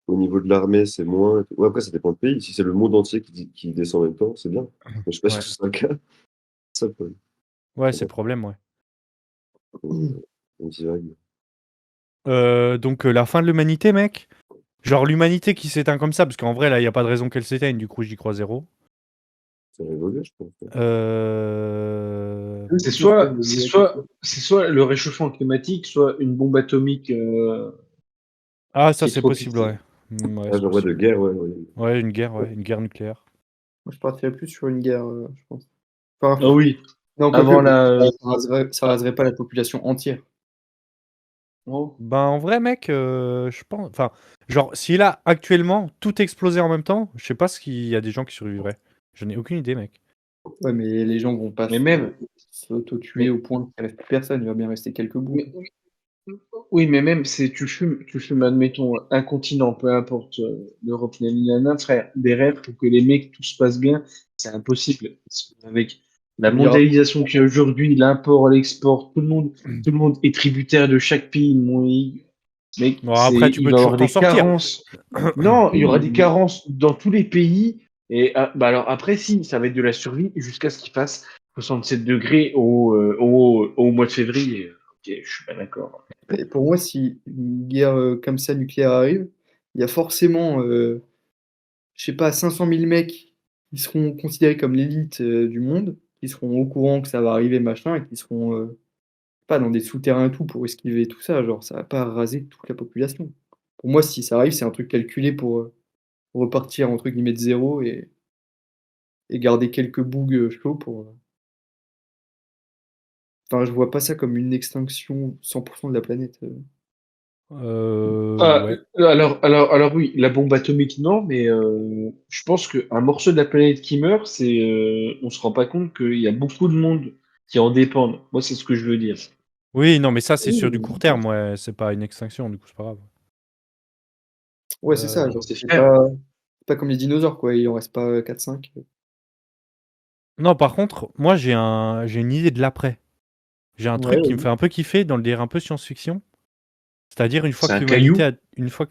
Au niveau de l'armée, c'est moins. Ouais, après, ça dépend de pays. Si c'est le monde entier qui descend en même temps, c'est bien. Mais je sais pas Ouais. si ce sera le cas. Ça, le problème. Ouais, c'est le problème, ouais. On dirait. Donc, la fin de l'humanité, mec. Genre, l'humanité qui s'éteint comme ça, parce qu'en vrai, là, il n'y a pas de raison qu'elle s'éteigne, du coup, j'y crois zéro. Ça va évoluer, je pense. C'est soit le réchauffement climatique, soit une bombe atomique. Ah, ça, Qui est c'est trop possible, petit. ouais. Ouais, Ah, c'est genre, ouais, de possible. guerre, ouais. Ouais, une guerre nucléaire. Moi, je partirais plus sur une guerre, je pense. Enfin, Ah oui. non, Avant quoique, la. ça raserait pas la population entière. Non. Ben, en vrai, mec, je pense. Enfin, genre, si là, actuellement, tout explosait en même temps, je sais pas s'il y a des gens qui survivraient. Je n'ai aucune idée, mec. Ouais, mais les gens vont pas. Mais même. s'auto-tuer au point qu'il ne reste plus personne. Il va bien rester quelques bouts. Oui, mais même, tu fumes, admettons, un continent, peu importe, l'Europe, frère, des rêves pour que les mecs, tout se passe bien, c'est impossible. Avec la Il y aura- mondialisation qu'il y a aujourd'hui, l'import, l'export, tout le monde est tributaire de chaque pays. Mec, Bon, après, tu il peux va y toujours avoir t'en des sortir. carences. Non, il y aura des carences dans tous les pays. Et bah alors après, si, ça va être de la survie jusqu'à ce qu'il fasse 67 degrés au mois de février. Ok, je suis pas d'accord. Et pour moi, si une guerre comme ça nucléaire arrive, il y a forcément, je sais pas, 500 000 mecs qui seront considérés comme l'élite du monde, qui seront au courant que ça va arriver, machin, et qui seront pas dans des souterrains et tout pour esquiver tout ça. Genre, ça va pas raser toute la population. Pour moi, si ça arrive, c'est un truc calculé pour repartir entre guillemets de zéro et garder quelques bougs chauds pour. Enfin, je vois pas ça comme une extinction 100% de la planète. Ouais. Alors oui, la bombe atomique, non, mais je pense qu'un morceau de la planète qui meurt, on se rend pas compte qu'il y a beaucoup de monde qui en dépendent. Moi, c'est ce que je veux dire. Oui, non, mais ça, c'est Oui, sur du court terme, ouais. C'est pas une extinction, du coup, c'est pas grave. Ouais, c'est ça. Genre, c'est c'est faire. pas comme les dinosaures, quoi. Il en reste pas 4-5. Non, par contre, moi, j'ai une idée de l'après. J'ai un Ouais, truc qui me vas-y. fait un peu kiffer dans le délire un peu science-fiction. C'est-à-dire, une fois C'est que un caillou.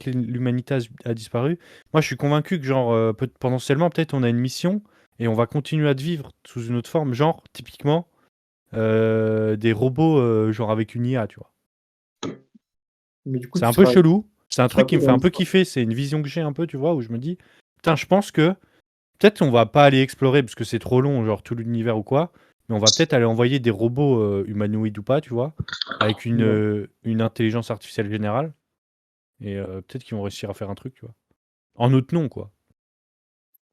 l'humanité a disparu, moi, je suis convaincu que, genre, potentiellement, peut-être, on a une mission et on va continuer à vivre sous une autre forme, genre, typiquement, des robots, genre, avec une IA, tu vois. Mais du coup, C'est un peu chelou. C'est un tu seras truc qui me dans fait un peu l'histoire. kiffer. C'est une vision que j'ai un peu, tu vois, où je me dis, putain, je pense que peut-être on va pas aller explorer parce que c'est trop long, genre tout l'univers ou quoi, mais on va peut-être aller envoyer des robots humanoïdes ou pas, tu vois, avec une intelligence artificielle générale. Et peut-être qu'ils vont réussir à faire un truc, tu vois. En notre nom, quoi.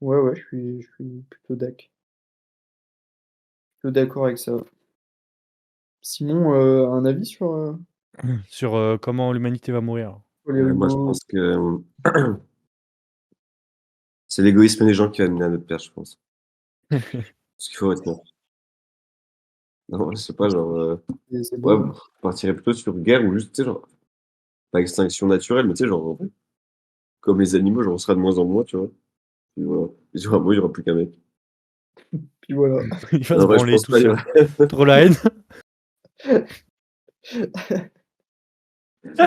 Ouais, ouais, je suis plutôt d'accord avec ça. Simon, un avis sur Sur comment l'humanité va mourir. les Moi, je robots? pense que c'est l'égoïsme des gens qui va mener à notre perte, je pense. Ce qu'il faut retenir. Non, je sais pas, genre, C'est ouais, beau. je partirais plutôt sur guerre ou juste, tu sais, genre, pas extinction naturelle, mais tu sais, genre, en fait, comme les animaux, genre, on sera de moins en moins, tu vois. Puis voilà. Et sur un moment, il y aura plus qu'un mec. Puis voilà. Il va se Non, ouais, je branler pense tout pas, il y seul. aura- Trop la haine.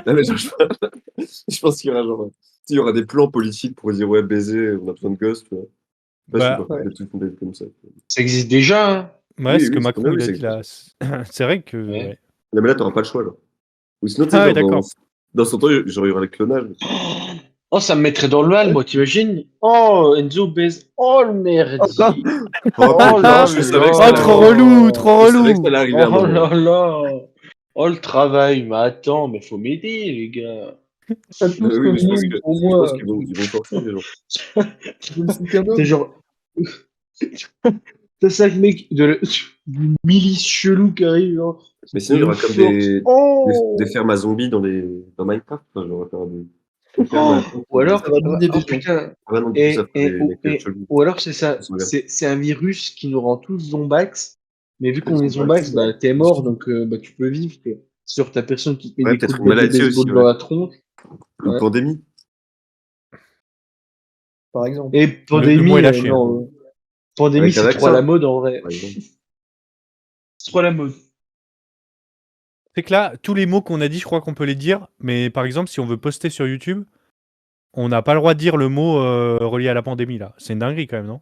Non, mais genre, je pense qu'il y aura, genre, tu sais, il y aura des plans politiques pour dire, ouais, baiser, on a besoin de gosses, tu vois. Pas sûr, Bah, Ouais. des trucs comme ça. Ça existe déjà, hein. ouais, Oui, ce que oui, c'est Macron, oui, il a ça dit existe. là. C'est vrai que. Ouais. Ouais. Non, mais là, t'auras pas le choix, là. Ou sinon, tu sais, Ah ouais, genre, d'accord. dans son temps, genre, il y aura le clonage. Oh, ça me mettrait dans le mal, moi, t'imagines? Oh, Enzo baise. Oh, le merdier. Oh Oh putain, là je savais que Oh, ça allait trop arriver. relou, trop Je savais que ça relou. allait arriver à un Oh moment. là là. Oh, le travail. Mais attends, mais faut m'aider, les gars. Pas tous Oui, sont mais nuls pour je pense moi. qu'ils vont forcer les gens. Je ne suis qu'un C'est homme. genre. T'as 5 mecs d'une milice chelou qui arrive, genre. Mais sinon, il y D'une aura comme force. des Oh! fermes à zombies dans Minecraft. Enfin, genre, faire des fermes à Oh! Ou alors. Ça va miner Oh des gens. putain. Ah ouais, non, du coup, ça fera des mecs chelous. Ou alors c'est ça. Ils sont là. C'est un virus qui nous rend tous zombax. Mais vu Ils qu'on est sont pas zombax, bah t'es mort, donc bah, tu peux vivre. Quoi. Sur ta personne qui te met Ouais, des coups peut-être de une batte de maladie aussi, baseball dans ouais. la tronche. Une Ouais. pandémie, Par exemple. Et Le mot est pandémie, lâché. Hein. non. Pandémie, avec un c'est trop à la vaccin, mode en vrai. par exemple. C'est trop à la mode. C'est que là, tous les mots qu'on a dit, je crois qu'on peut les dire. Mais par exemple, si on veut poster sur YouTube, on n'a pas le droit de dire le mot relié à la pandémie, là. C'est une dinguerie quand même, non?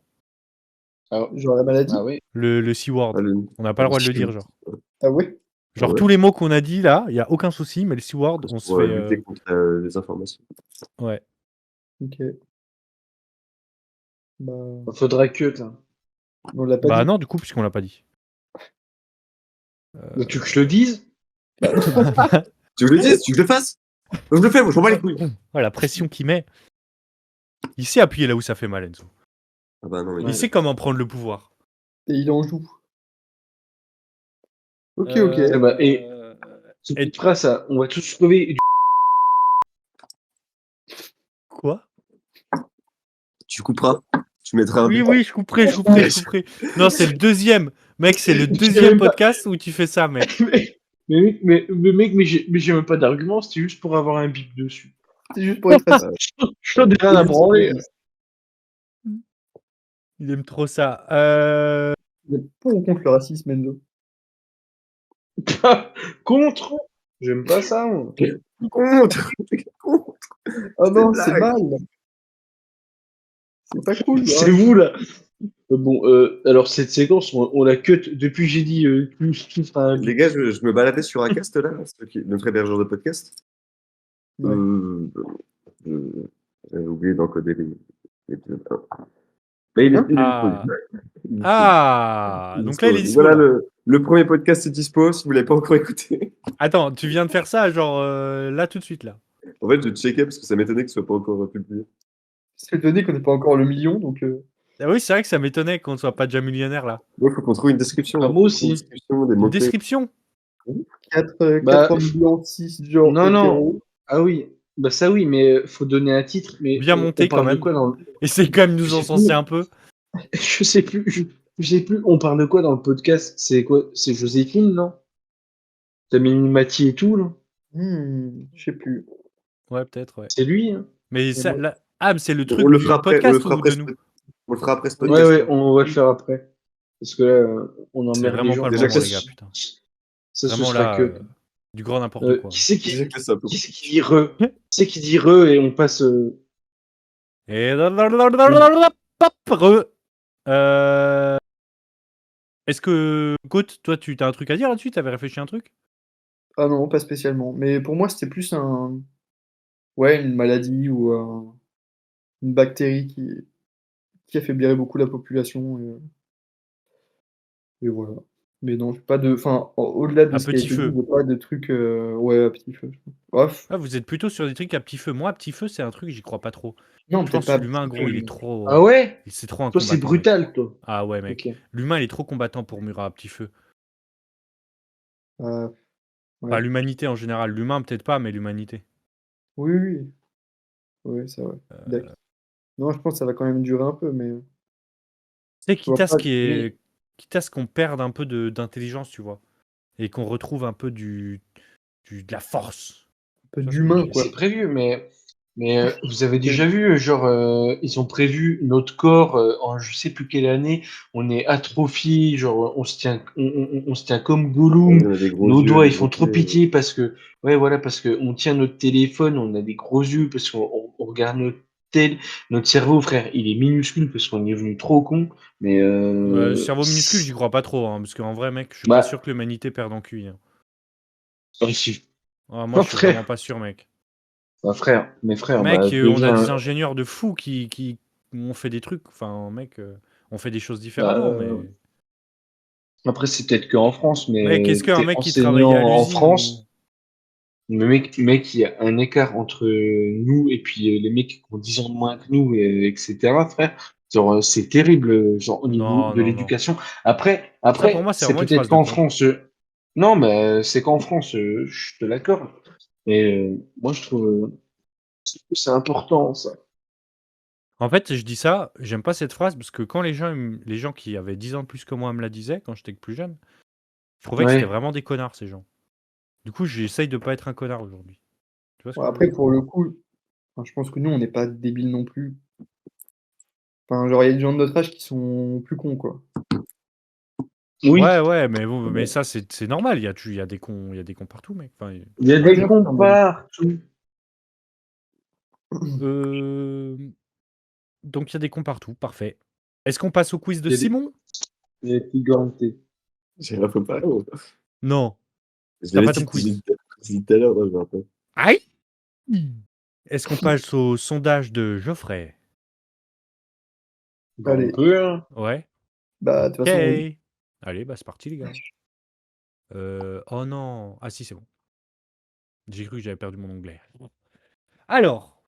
Ah, Genre la maladie. ah ouais. Le C-word. Ah, On n'a pas le droit de le dire, genre. Ah ouais? Genre, ouais. tous les mots qu'on a dit, là, il n'y a aucun souci, mais le C-word, on se Pour fait... lutter contre les informations. Ouais. Ok. Bah, Faudra que, t'as. on l'a pas Bah dit. non, du coup, puisqu'on l'a pas dit. Bah, tu veux que je le dise? Tu veux que je le dise? Tu veux que je le fasse? Je le fais, moi, je m'en bats les couilles. Ouais, la pression qu'il met. Il sait appuyer là où ça fait mal, Enzo. Ah bah non, mais Il sait comment prendre le pouvoir. Et il en joue. Ok, Euh, ok. Eh bah, et tu Et- feras ça. On va tous crever. Quoi? tu couperas. Tu mettras un Oui, but. oui, je couperai. Non, c'est le deuxième. Mec, c'est le deuxième même pas- podcast où tu fais ça, mec. mais mec, j'ai même pas d'argument, c'était juste pour avoir un bip dessus. C'est juste pour être assis. Je n'ai rien à branler. Il aime trop ça. Vous êtes pour ou contre le racisme, Enzo? Contre. J'aime pas ça, moi. Contre. Oh non, C'est c'est blague. mal. C'est pas cool. le C'est vous, là. Bon, alors cette séquence, on la cut depuis que j'ai dit tout sera un bip. Les gars, je me baladais sur Acast là, notre hébergeur de podcast. Ouais. J'avais oublié d'encoder les deux. Mais il est Ah. disponible. Ah, donc là, il est dispo. Voilà, Là. le premier podcast est dispo si vous l'avez pas encore écouté. Attends, tu viens de faire ça, genre là, tout de suite, là. En fait, je checkais parce que ça m'étonnait que ce soit pas encore publié. C'est donné qu'on n'est pas encore le million, donc. Ah oui, c'est vrai que ça m'étonnait qu'on ne soit pas déjà millionnaire, là. Moi, il faut qu'on trouve une description. Ah, hein. moi aussi. Une description, des Une mots-clés. description 4 Bah, millions 6, genre. non, non. hétéro. Ah oui, bah ça oui, mais faut donner un titre. Mais Bien on monté, parle quand de même. quoi dans le... Essaye quand même de nous Je sais encenser plus. un peu. Je sais plus. Je sais plus. On parle de quoi dans le podcast? C'est quoi? C'est Joséphine, non? T'as mis Mati et tout, là? Je sais plus. Ouais, peut-être, ouais. C'est lui, hein? Mais ça, moi- là... Ah, mais c'est le truc On le du fera après, podcast on le fera ou après de ce- nous on le fera après ce Ouais, podcast. ouais, on va le faire après. Parce que là, on C'est emmerde les vraiment gens. pas le Déjà moment, que les ça- gars, putain. Ça, ce Vraiment, sera là, que... du grand n'importe quoi. Qui c'est qui... Déjà que c'est un peu- Qui c'est qui dit re? Qui c'est qui dit re et on passe... Et... Pop, re. Est-ce que, Côte, toi, tu as un truc à dire là-dessus? T'avais réfléchi à un truc? Ah non, pas spécialement. Mais pour moi, c'était plus un. Ouais, une maladie ou une bactérie qui affaiblirait beaucoup la population. Et voilà. Mais non, j'ai pas de. Enfin, au-delà de À ce qui a petit été feu. dit, j'ai pas de trucs. Ouais, à petit feu. Bref. Ah, vous êtes plutôt sur des trucs à petit feu. Moi, à petit feu, c'est un truc, j'y crois pas trop. Non, Je pense peut-être que pas. l'humain, gros, il est trop. Ah ouais? C'est trop un Toi, c'est combattant, mec. brutal, toi. Ah ouais, mec. Ok. L'humain, il est trop combattant pour mûrir à petit feu. Ouais. Enfin, l'humanité en général. L'humain, peut-être pas, mais l'humanité. Oui, oui. Oui, c'est vrai. D'accord. Non, je pense que ça va quand même durer un peu, mais. Tu sais, Je vois pas- quitte à ce qu'on perde un peu d'intelligence, tu vois. Et qu'on retrouve un peu de la force. Un peu d'humain, quoi. C'est prévu, mais vous avez déjà vu, genre, ils ont prévu notre corps en je sais plus quelle année, on est atrophié, genre, on se tient comme Gollum, On a des gros nos yeux, doigts des ils font gros trop pieds. pitié parce que, ouais, voilà, parce que on tient notre téléphone, on a des gros yeux parce qu'on regarde notre cerveau, frère, il est minuscule parce qu'on est venu trop con, mais Cerveau minuscule, j'y crois pas trop. Hein, parce qu'en vrai, mec, je suis Bah. pas sûr que l'humanité perde en QI. Hein. oh, si. Ah, moi, je suis Frère. vraiment pas sûr, mec. Bah, frère, mes frères, Mec, bah, on a deviens- des ingénieurs de fous qui ont fait des trucs. Enfin, mec, on fait des choses différemment. Bah, mais... Après, c'est peut-être qu'en France, mais Mec, est-ce qu'un t'es mec qui enseignant travaillait à en l'usine France, le mec, il y a un écart entre nous et puis les mecs qui ont 10 ans de moins que nous, etc., frère. Genre, c'est terrible, genre, au niveau Non, de non, l'éducation. Après, Ça, pour moi, c'est c'est vraiment une peut-être phrase de qu'en con. France. Non, mais c'est qu'en France, je te l'accorde. Mais moi, je trouve que c'est important, ça. En fait, je dis ça, j'aime pas cette phrase parce que quand les gens qui avaient 10 ans de plus que moi me la disaient quand j'étais plus jeune, je trouvais que Ouais. c'était vraiment des connards, ces gens. Du coup, j'essaye de pas être un connard aujourd'hui. Tu vois ce que je veux Après, dire pour le coup, enfin, je pense que nous, on n'est pas débiles non plus. Enfin, genre, il y a des gens de notre âge qui sont plus cons, quoi. Oui, Ouais, mais, bon, mais ça, c'est normal. Il y a des cons partout, mec. Enfin, il y a des cons partout. donc, il y a des cons partout, parfait. Est-ce qu'on passe au quiz de Il y a des- Simon Il y a des petits gantés. J'ai rien préparé. moi. Non. Je T'as l'avais pas ton dit quiz. tout à l'heure, moi, je me rappelle. Aïe Est-ce qu'on passe au sondage de Geoffrey Allez. On peut, hein. Ouais. Bah, de toute Ok. façon, oui. Allez, bah c'est parti, les gars. Oh non. Ah si, c'est bon. J'ai cru que j'avais perdu mon onglet. Alors,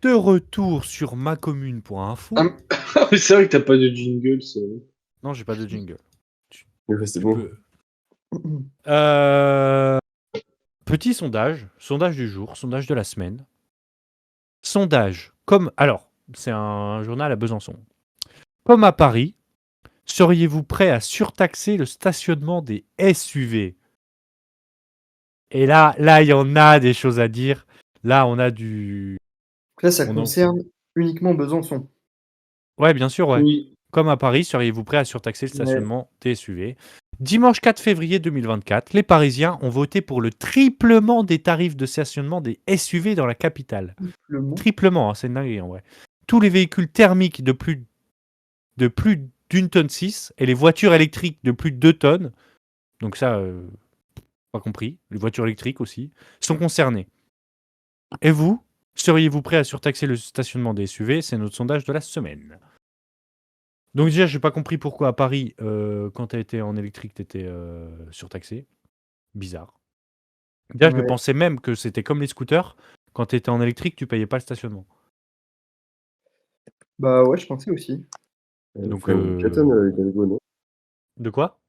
de retour sur ma commune pour info. Ah, mais c'est vrai que t'as pas de jingle, c'est... Non, j'ai pas de jingle. Ouais, c'est Tu bon. peux- Petit sondage du jour, sondage de la semaine. Sondage comme... Alors, c'est un journal à Besançon. Comme à Paris, seriez-vous prêt à surtaxer le stationnement des SUV? Et là, il y en a des choses à dire. Là, on a du... Donc là, ça On en- concerne uniquement Besançon. Ouais, bien sûr, ouais. Oui. Comme à Paris, seriez-vous prêt à surtaxer le Ouais. stationnement des SUV? Dimanche 4 février 2024, les Parisiens ont voté pour le triplement des tarifs de stationnement des SUV dans la capitale. Le mot. Triplement, hein, c'est dingue en vrai. Tous les véhicules thermiques de plus d'une tonne 6 et les voitures électriques de plus de 2 tonnes, donc ça, pas compris, les voitures électriques aussi, sont concernés. Et vous, seriez-vous prêt à surtaxer le stationnement des SUV? C'est notre sondage de la semaine. Donc déjà, j'ai pas compris pourquoi à Paris, quand tu as été en électrique, tu étais surtaxé. Bizarre. Déjà, je Ouais. pensais même que c'était comme les scooters, quand tu étais en électrique, tu payais pas le stationnement. Bah ouais, je pensais aussi. Donc, Faire une piétonne, Hidalgo, non? De quoi?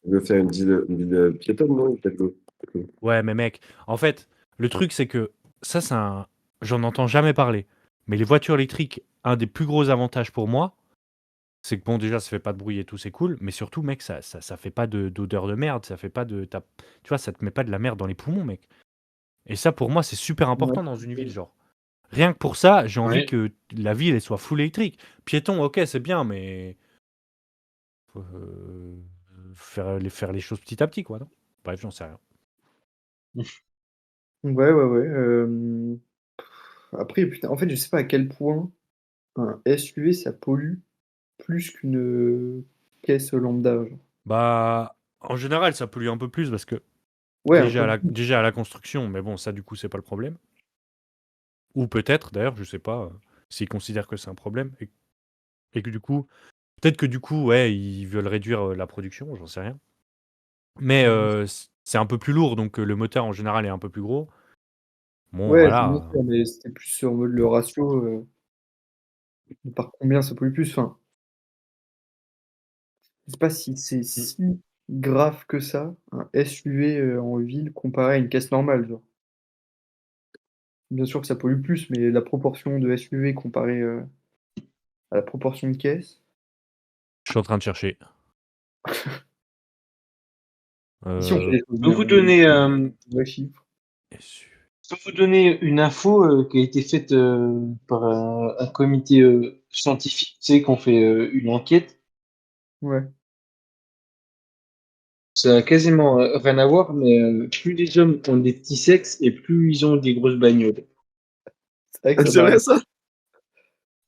Il veut faire une ville piétonne, non, Hidalgo? Ouais, mais mec, en fait, le truc, c'est que ça, j'en entends jamais parler. Mais les voitures électriques, un des plus gros avantages pour moi, c'est que bon, déjà, ça fait pas de bruit et tout, c'est cool. Mais surtout, mec, ça fait pas d'odeur de merde. Ça fait pas de. Tu vois, ça te met pas de la merde dans les poumons, mec. Et ça, pour moi, c'est super important dans une ville, genre. Rien que pour ça, j'ai envie Ouais. que la ville elle soit full électrique. Piéton, ok, c'est bien, mais. Faire les choses petit à petit, quoi, non? Bref, j'en sais rien. Ouais. Après, putain, en fait, je sais pas à quel point un SUV, ça pollue plus qu'une caisse lambda, genre. Bah, en général, ça pollue un peu plus parce que Ouais, un déjà peu plus. déjà à la construction, mais bon, ça, du coup, c'est pas le problème. Ou peut-être, d'ailleurs, je sais pas, s'ils considèrent que c'est un problème et que du coup, peut-être que du coup, ouais, ils veulent réduire la production, j'en sais rien. Mais c'est un peu plus lourd, donc le moteur en général est un peu plus gros. Bon, Ouais, bien voilà. sûr, mais c'était plus en mode le ratio, par combien ça pollue plus. Enfin, je sais pas si c'est si grave que ça, un SUV en ville comparé à une caisse normale, genre. Bien sûr que ça pollue plus, mais la proportion de SUV comparée à la proportion de caisse. Je suis en train de chercher. Ici, on fait les choses Je peux bien, vous on a donner, des vrais chiffres. je peux vous donner une info qui a été faite par un comité scientifique, tu sais, qu'on fait une enquête. Ouais. Ça a quasiment rien à voir, mais plus les hommes ont des petits sexes et plus ils ont des grosses bagnoles. C'est vrai que ça C'est vrai, paraît. ça?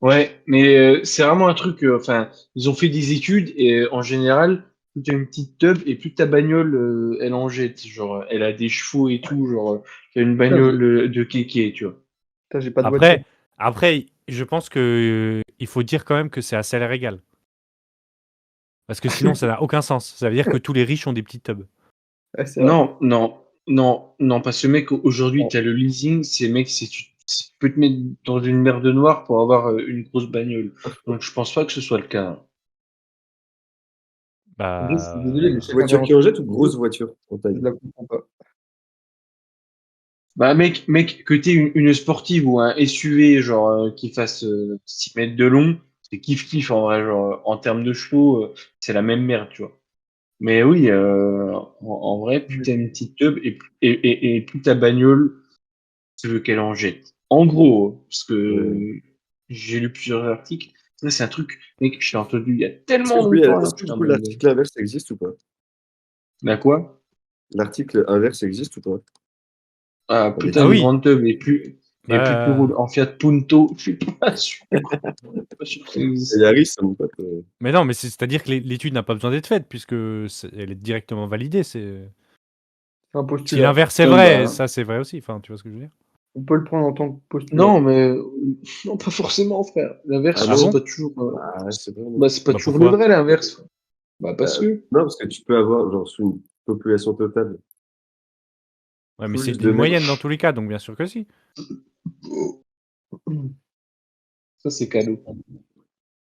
Ouais, mais c'est vraiment un truc. Enfin, ils ont fait des études et en général, plus tu as une petite tub et plus ta bagnole, elle en jette. Genre, elle a des chevaux et tout. Genre, il y a une Putain, bagnole de kéké, tu vois. putain, j'ai pas de voiture. Après, je pense que il faut dire quand même que c'est à salaire égal. Parce que sinon, ça n'a aucun sens. Ça veut dire que tous les riches ont des petites tubs. Ouais, c'est vrai. Non, parce que mec, aujourd'hui, Bon. tu as le leasing, c'est mec, tu peux te mettre dans une merde noire pour avoir une grosse bagnole. Donc, je pense pas que ce soit le cas, hein. En vrai, je suis Bah, désolé, mais chaque Voiture qui intervention, en jette ou grosse voiture en je taille? la comprends pas. Bah, mec, que t'aies une sportive ou un SUV, genre, qui fasse 6 mètres de long, c'est kiff-kiff, en vrai, genre, en termes de chevaux, c'est la même merde, tu vois. Mais oui, en vrai, plus t'as une petite tub et plus ta bagnole, tu veux qu'elle en jette. En gros, parce Ouais. que j'ai lu plusieurs articles, ça c'est un truc, mec, j'ai entendu il y a Est-ce que, tellement du coup, longtemps, là, est-ce que du putain, coup l'article inverse existe ou pas? bah quoi? L'article inverse existe ou pas? Ah, Dans plus les t'as ah une faits. oui. grande tub et plus tu roules Bah, en Fiat Punto, je suis pas sûr. Pas sûr que ça Et existe. Yaris, ça mon pote. mais non, mais c'est-à-dire que l'étude n'a pas besoin d'être faite puisque elle est directement validée. C'est un Si postulat. l'inverse est Putain, vrai, bah, ça c'est vrai aussi. Enfin, tu vois ce que je veux dire? On peut le prendre en tant que postulat. non, mais non, pas forcément, frère. L'inverse, Ah Ah c'est non? bon? pas toujours, Ah, je sais pas. bah, c'est pas Bah toujours le pourquoi? vrai, l'inverse. Bah, parce que. Non, parce que tu peux avoir, genre, sous une population totale, Ouais, mais c'est plus de une mecs. moyenne dans tous les cas, donc bien sûr que si. Ça, c'est cadeau.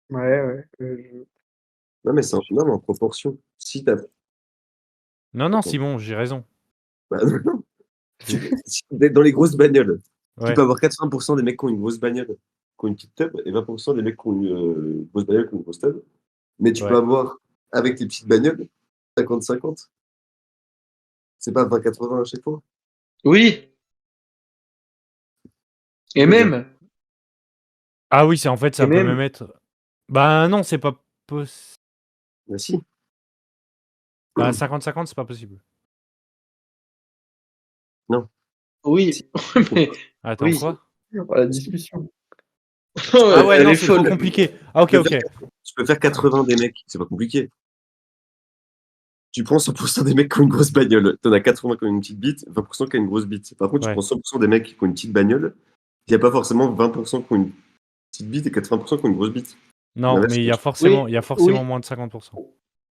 Ouais. Non, mais non, mais en proportion. Si t'as. Non, non, Attends. Simon, j'ai raison. Bah, non. Si t'es dans les grosses bagnoles, tu Ouais. peux avoir 80% des mecs qui ont une grosse bagnole. ont une petite tub et 20% des mecs qui ont une grosse bagnole qui ont une grosse tub. Mais tu Ouais. peux avoir, avec tes petites bagnoles, 50-50. C'est pas 20-80 à chaque fois. Oui. Et même, Ah oui, c'est en fait, ça Et peut même- même être. Bah non, c'est pas possible. Bah si. Bah 50-50, c'est pas possible. oui, mais Attends, Oui. quoi? La discussion. Ah ouais, elle non, est c'est trop folle. compliqué. Ah ok, Tu peux ok. faire- Tu peux faire 80 des mecs, c'est pas compliqué. Tu prends 100% des mecs qui ont une grosse bagnole. T'en as 80 qui ont une petite bite, 20% qui ont une grosse bite. Par contre, tu Ouais. prends 100% des mecs qui ont une petite bagnole, il n'y a pas forcément 20% qui ont une petite bite et 80% qui ont une grosse bite. Non, Ouais, mais c'est il y a juste- forcément, Oui, il y a forcément oui. moins de 50%.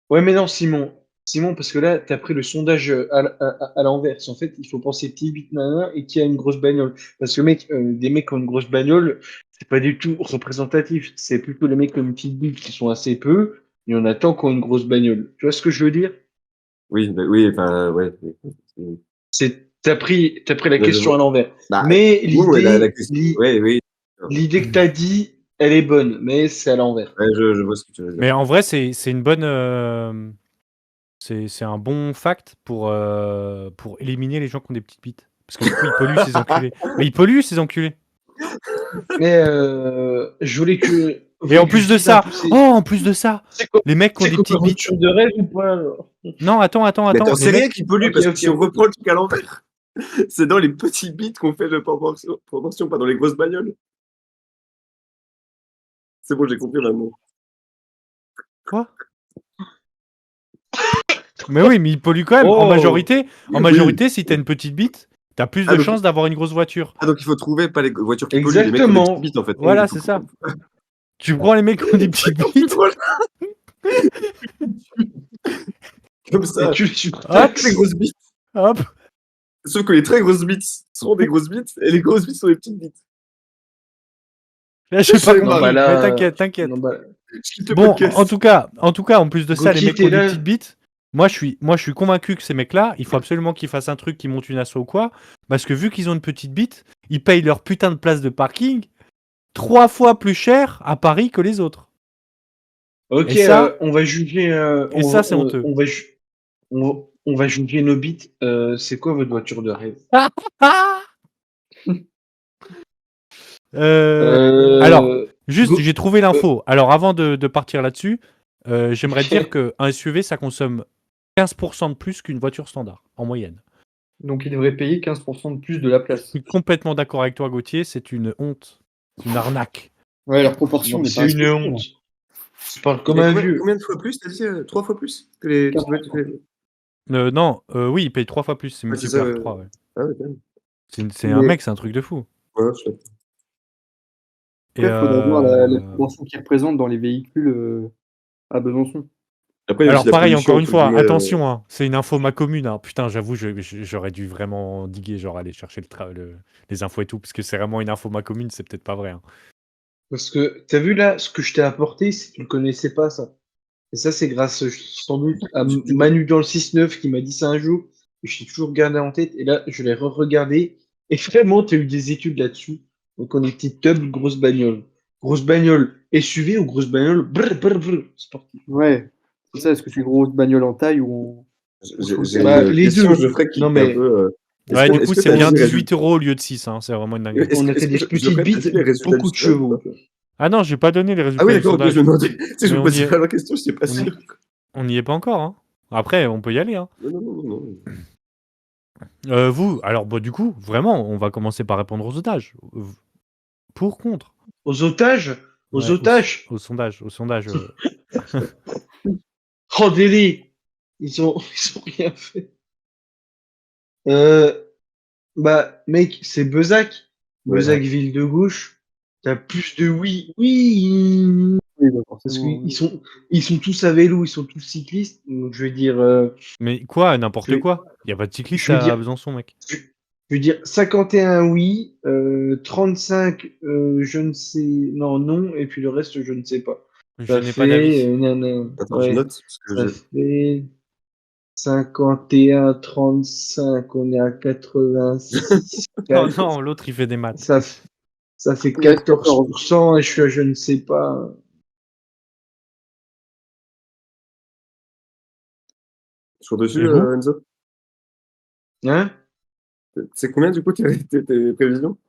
Ouais, mais non, Simon. Simon, parce que là, tu as pris le sondage à l'inverse. En fait, il faut penser petit bit nana et qui a une grosse bagnole. Parce que, mec, des mecs qui ont une grosse bagnole, c'est pas du tout représentatif. C'est plutôt les mecs qui ont une petite bite qui sont assez peu. Il y en a tant qui ont une grosse bagnole. Tu vois ce que je veux dire? Oui, enfin, ouais. T'as pris la Ouais, je question vois. à l'envers. Bah, Mais oui, ouais, la l'idée, question. Oui. l'idée que t'as dit, elle est bonne, mais c'est à l'envers. Ouais, je vois ce que tu veux dire. Mais en vrai, c'est une bonne. C'est un bon fact pour éliminer les gens qui ont des petites bites. Parce que du coup, ils polluent ces enculés. Mais ils polluent ces enculés. Mais je voulais que. Et en plus de ça, en plus de ça, C'est quoi, les mecs qui ont c'est des quoi petites ma bites. voiture de rêve ou pas alors? Non, attends. Mais t'en Les sais rien mecs... qui pollue, Ok, parce que ok. si on reprend le truc à l'envers, c'est dans les petits bits qu'on fait de proportion, pas dans les grosses bagnoles. C'est bon, j'ai compris maintenant. Quoi? Mais oui, mais ils polluent quand même. En Oh. majorité, si t'as une petite bite, t'as plus de donc- chances d'avoir une grosse voiture. Ah, donc il faut trouver pas les voitures qui polluent, les mecs qui ont des Exactement. petites bites en fait. Voilà, Du coup, c'est ça. Tu prends les mecs qui ont des petites bites, Comme ça. Et tu hop, Les grosses bites. hop. Sauf que les très grosses bites sont des grosses bites et les grosses bites sont des petites bites. Là, j'ai pas Non, compris. bah là- Mais t'inquiète. Non, bah, Je quitte le Bon, podcast. en tout cas, en plus de ça, les Gauthier, mecs qui ont t'es des là. petites bites, moi je suis convaincu que ces mecs-là, il faut absolument qu'ils fassent un truc qui monte une asso ou quoi, parce que vu qu'ils ont une petite bite, ils payent leur putain de place de parking 3 fois plus cher à Paris que les autres. Ok, Et ça- on va juger. et ça, c'est honteux. On va juger nos bits. C'est quoi votre voiture de rêve? Alors, juste, Go- j'ai trouvé l'info. Alors, avant de partir là-dessus, j'aimerais dire qu'un SUV, ça consomme 15% de plus qu'une voiture standard, en moyenne. Donc, il devrait payer 15% de plus de la Je place. suis complètement d'accord avec toi, Gauthier, c'est une honte. C'est une arnaque. Ouais, leur proportion Non, n'est c'est pas une respectée. honte. Tu parles comme Mais un combien, vieux. combien de fois plus? T'as dit 3 fois plus que les petites voitures. Non, oui, il paye 3 fois plus, c'est Ouais, c'est multiplié ça, par 3. Ouais. Ah ouais, quand même. C'est un Mais- mec, c'est un truc de fou. Ouais, je sais. Et, Après, il faudrait voir la proportion qu'ils représentent dans les véhicules à Besançon. Après, il y a Alors aussi la pareil, pollution, encore une entre fois, guillemets, attention, hein, c'est une info ma commune. Hein. Putain, j'avoue, j'aurais dû vraiment diguer, genre aller chercher les infos et tout, parce que c'est vraiment une info ma commune, c'est peut-être pas vrai. Hein. Parce que t'as vu là, ce que je t'ai apporté, si tu le connaissais pas ça. Et ça, c'est grâce sans doute à Manu dans le 6-9 qui m'a dit ça un jour. Et je t'ai toujours gardé en tête. Et là, je l'ai re-regardé. Et vraiment, tu as eu des études là-dessus. Donc, on est petite tub, grosse bagnole. Grosse bagnole SUV ou grosse bagnole sportive. Ouais, c'est ça. Est-ce que c'est une grosse bagnole en taille ou J'ai Bah, une les question, deux. Geoffrey, qui Non, est un mais- peu. Ouais, du coup, c'est t'as bien dit les 18 € au lieu de 6, hein, c'est vraiment une dinguerie. Est-ce On que- a fait des est-ce que- petites Geoffrey, t'as bites, dit les résultats beaucoup du de sondage chevaux. ou pas Ah non, j'ai pas donné les résultats Ah oui, du d'accord, ok, sondage. je me demandais. Tu sais, je Mais me on posais y est- pas la question, je sais pas on y- sûr. On n'y est pas encore. Hein. Après, on peut y aller. Hein. Non. Vous, alors bah, du coup, vraiment, on va commencer par répondre aux otages. Pour, contre. Aux otages Aux Ouais, otages Au sondage. Oh, délire. Ils ont rien fait. Bah, mec, c'est Bezac. Ouais. Bezac, ville de gauche. T'as plus de oui. Oui. Oui, bah, Parce forcément. qu'ils sont tous à vélo, ils sont tous cyclistes. Donc, je veux dire, Mais quoi, n'importe Je vais- quoi. Il n'y a pas de cycliste je vais à dire- Besançon, mec. je veux dire 51 oui, 35 je ne sais, non, et puis le reste, je ne sais pas. Je Ça n'ai pas d'avis. fait, nan. Attends, Ouais. je note. Parce que Ça j'ai- fait 51, 35, on est à 86. Oh non, l'autre il fait des maths. Ça fait Oui, 14% et je suis à je ne sais pas. Toujours dessus, Et vous Enzo? Hein? C'est combien du coup tes prévisions?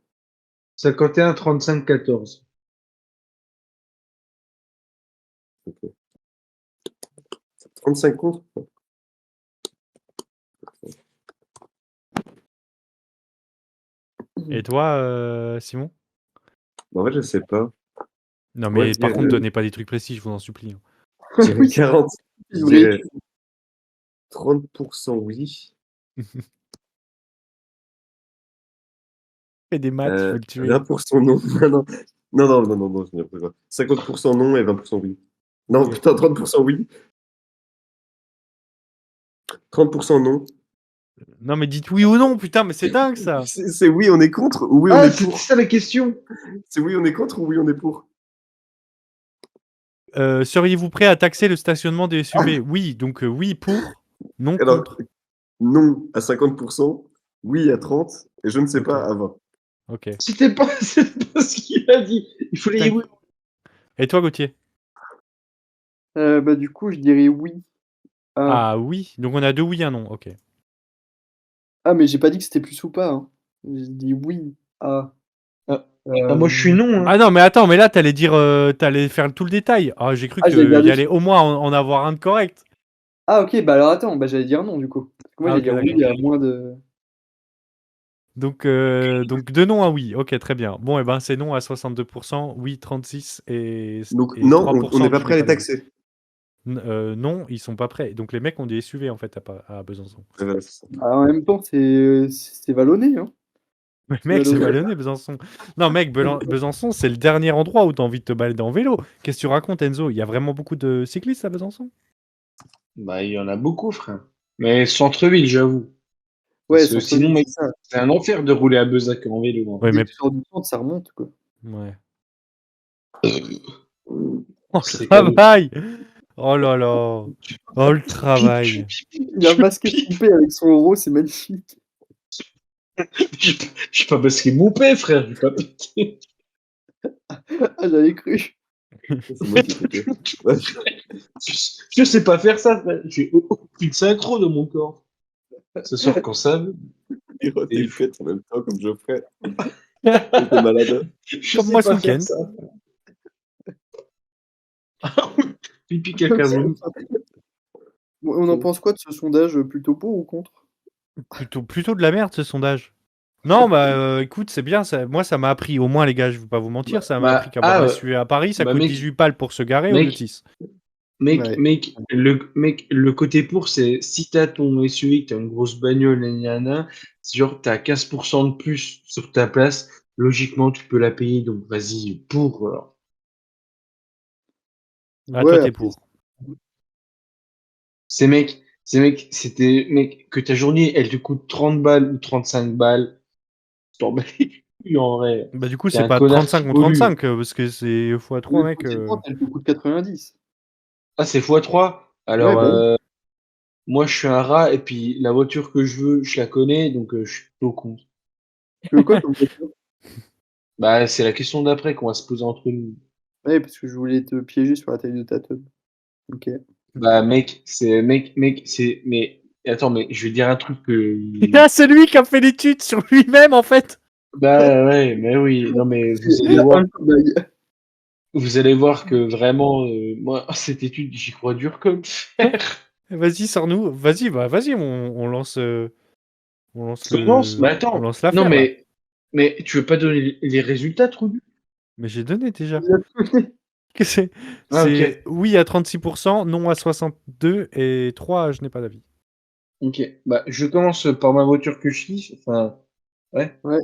51, 35, 14. Ok. 35 contre? Et toi, Simon? En fait, je sais pas. Non, Ouais, mais je par dirais, contre, donnez pas des trucs précis, je vous en supplie. je dirais Oui, 40. c'est Je vrai. dirais 30% oui. Fais des maths, je veux le tuer. 20% non. Non, je n'importe quoi. 50% non et 20% oui. Non, Ok. putain, 30% oui. 30% non. Non, mais dites oui ou non, putain, mais c'est dingue ça. C'est oui, on est contre ou oui, on Ah, est c'était pour. ça la question. C'est oui, on est contre ou oui, on est pour. Seriez-vous prêt à taxer le stationnement des SUV? Oui, donc oui pour, non Alors, contre. non à 50%, oui à 30%, et je ne sais Ok. pas à 20%. Ok. C'était pas ce qu'il a dit. Il fallait Tac. oui. Et toi, Gauthier? Bah, du coup, je dirais oui. Ah oui, donc on a 2 oui, un non, ok. Ah, mais j'ai pas dit que c'était plus ou pas, hein. J'ai dit oui. Ah, moi, je suis non. Hein. Ah non, mais attends, mais là, t'allais faire tout le détail. Ah, j'ai cru Ah, j'avais qu'il y gardé. allait au moins en avoir un de correct. Ah, ok, bah alors attends, bah j'allais dire non du coup. Parce que moi Ah, j'allais ok, dire d'accord. oui à moins de. Donc de non à oui, ok, très bien. Bon, et ben c'est non à 62%, oui 36 Donc, et non, on 3% n'est pas je prêt n'ai à pas les d'avis. taxer. Non, ils sont pas prêts. Donc les mecs ont des SUV en fait à Besançon. Voilà, c'est ça. Ah, en même temps, c'est vallonné, hein. Mais C'est mec, c'est vallonné. vallonné Besançon. Non, mec, Besançon, c'est le dernier endroit où t'as envie de te balader en vélo. Qu'est-ce que tu racontes, Enzo? Il y a vraiment beaucoup de cyclistes à Besançon? Bah, il y en a beaucoup, frère. Mais centre-ville, j'avoue. Ouais, Parce que centre-ville, sinon, mec, c'est ça. c'est un enfer de rouler à Bezac en vélo. Hein. Ouais, Dès mais que tu sors du centre, ça remonte, quoi. ouais. Oh, le C'est comme. travail! Oh là là! Oh, le travail! Il a masqué son P avec son euro, c'est magnifique. Je suis pas parce qu'il est mon père, frère. Je vais pas péter. Ah, j'avais cru. C'est moi qui ai pété. Ouais. Je sais pas faire ça, frère. J'ai aucune synchro dans mon corps. Ce soir, quand ça veut. Hiro, Et t'es pète en même temps comme Geoffrey. Comme T'es malade. je sais moi ce pas faire week-end. ça. Pipi caca boum. Bon, on en pense quoi de ce sondage, plutôt pour ou contre? Plutôt de la merde ce sondage. Non, bah écoute, c'est bien. Moi, ça m'a appris, au moins, les gars, je vais pas vous mentir, ça m'a appris qu'avoir un SUV à Paris, ça coûte mec, 18 balles pour se garer au lieu de mec, 6. Ouais. le côté pour, c'est si t'as ton SUV, que t'as une grosse bagnole, nanana, c'est genre t'as 15% de plus sur ta place, logiquement tu peux la payer, donc vas-y, pour. Ah, toi, Ouais, t'es après, pour. C'était, mec, que ta journée, elle te coûte 30 balles ou 35 balles, t'en bats les couilles, en vrai. Bah, du coup, T'es c'est un pas connard 35 qui ou pollue. 35, parce que c'est x3, le mec. 30, elle te coûte 90. Ah, c'est x3. Ouais, Alors, bah oui. moi, je suis un rat, et puis la voiture que je veux, je la connais, donc je suis plutôt con. Tu veux quoi comme voiture? Bah, c'est la question d'après qu'on va se poser entre nous. Ouais, parce que je voulais te piéger sur la taille de ta teub. Ok. Bah, mais, attends, mais je vais dire un truc que, Ah, c'est lui qui a fait l'étude sur lui-même, en fait. bah, ouais, mais oui, non, mais Il a un cobaye. vous allez voir que vraiment, moi, cette étude, j'y crois dur comme fer. Vas-y, sors-nous. Vas-y, bah, vas-y, on lance, Commence, mais on attends, lance non, l'affaire, là. mais tu veux pas donner les résultats, Trudu? Mais j'ai donné déjà. Il a donné. Que c'est Ah, c'est ok, oui à 36%, non à 62 et 3 je n'ai pas d'avis. ok. Bah, je commence par ma voiture que je kiffe, enfin, ouais. Ouais.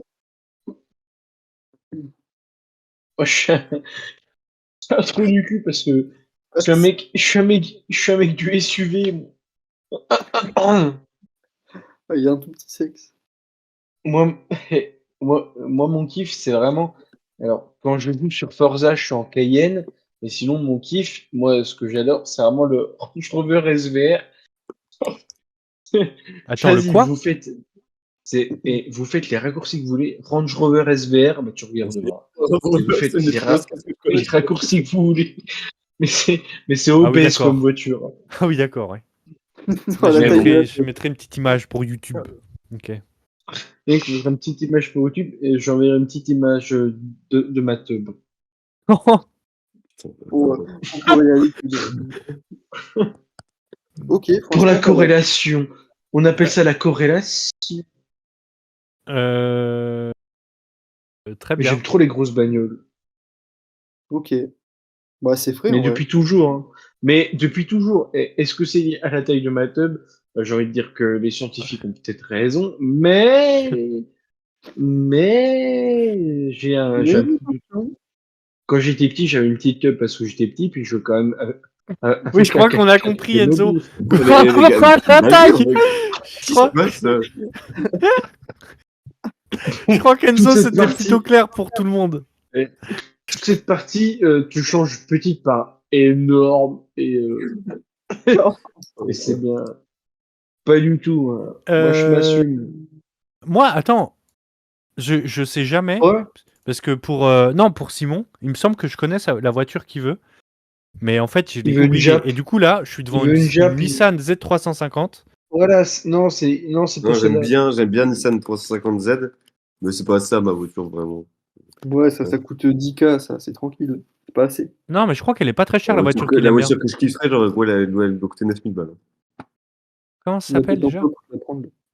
Moi, je suis un trou du cul parce que je suis un mec du SUV. Il y a un tout petit sexe. Moi, moi, mon kiff, c'est vraiment. Alors, quand je joue sur Forza, je suis en Cayenne. Mais sinon, mon kiff, moi, ce que j'adore, c'est vraiment le Range Rover SVR. Attends, le Vas-y, quoi? Et vous faites les raccourcis que vous voulez. Range Rover SVR, bah, tu regarderas. Et vous faites les raccourcis que vous voulez. Mais c'est Ah oui, obèse d'accord. comme voiture. Ah oui, d'accord, ouais. Dans la taille de la- Je mettrai une petite image pour YouTube. Ok. Et je mettrai une petite image pour YouTube et j'enverrai une petite image de ma tub. pour corréler les deux. Ok, Pour la franchement, corrélation. On appelle ça la corrélation. Très Mais bien. j'aime trop les grosses bagnoles. ok. Bah, c'est frais, Mais en vrai. depuis toujours. Hein. Mais depuis toujours. Est-ce que c'est lié à la taille de ma tub? J'ai envie de dire que les scientifiques ont peut-être raison, mais j'ai un Mais petit doute. Quand j'étais petit, j'avais une petite tub parce que j'étais petit, puis je veux quand même. Oui, je crois qu'on a compris, Enzo. Les gars, La taille Qu'est-ce qui se passe là Je crois qu'Enzo, Toute cette c'était partie. plutôt clair pour tout le monde. Toute cette partie, tu changes petite par énorme et c'est bien. Pas du tout. Hein. Moi, je m'assume. Moi, attends. Je sais jamais. Ouais. Parce que pour Simon, il me semble que je connais la voiture qu'il veut. Mais en fait, je Il l'ai veut une oublié. Jap. Et du coup, là, je suis devant Il veut une une Jap, Nissan Z350. Voilà, non, c'est Non, pour celle-là. j'aime bien Nissan 350Z, mais c'est pas ça ma voiture vraiment. Ouais, ça coûte 10K, ça, c'est tranquille. C'est pas assez. Non, mais je crois qu'elle est pas très chère, la voiture que, qu'il la aime bien. voiture que je kifferais, genre, ouais, elle doit coûter 9000 balles. Comment ça s'appelle déjà?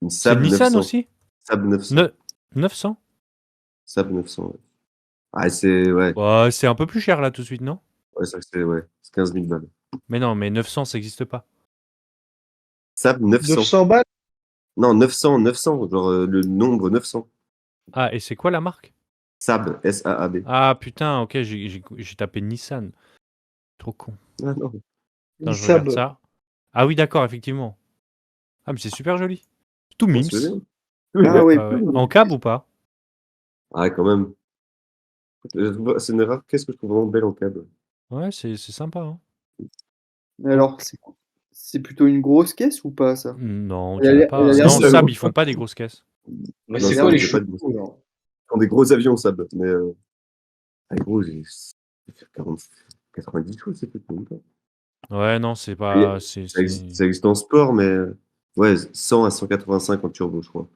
Une C'est Saab Nissan 900. aussi? Saab 900. 900? Saab 900, ouais. Ah, c'est, ouais. Bah, c'est un peu plus cher là tout de suite, non? Ouais, ça, c'est 15 000 balles. Mais non, mais 900, ça n'existe pas. Saab 900. 900 balles? Non, 900, genre le nombre 900. Ah, et c'est quoi la marque? Saab, S-A-A-B. Ah putain, ok, j'ai tapé Nissan. Trop con. Ah non. Attends, je Saab. regarde ça. Ah oui, d'accord, effectivement. Ah, mais c'est super joli. Tout mimes. C'est bien. Ah ouais. Ouais. En cab ou pas? Ah, quand même. C'est une rare caisse que je trouve vraiment belle en cab. Ouais, c'est sympa. Hein. Alors, c'est plutôt une grosse caisse ou pas, ça? Non, on Elle a dirait l'air- pas. elle a l'air Non, stable. Saab, ils font pas des grosses caisses. Mais Non, c'est ça, quoi les c'est pas chevaux de là Ils font des gros avions, Saab. Mais ah, gros, j'ai 90 chevaux, c'est peut-être même pas. Ouais, non, c'est pas. Ça existe en sport, mais ouais, 100 à 185 en turbo, je crois.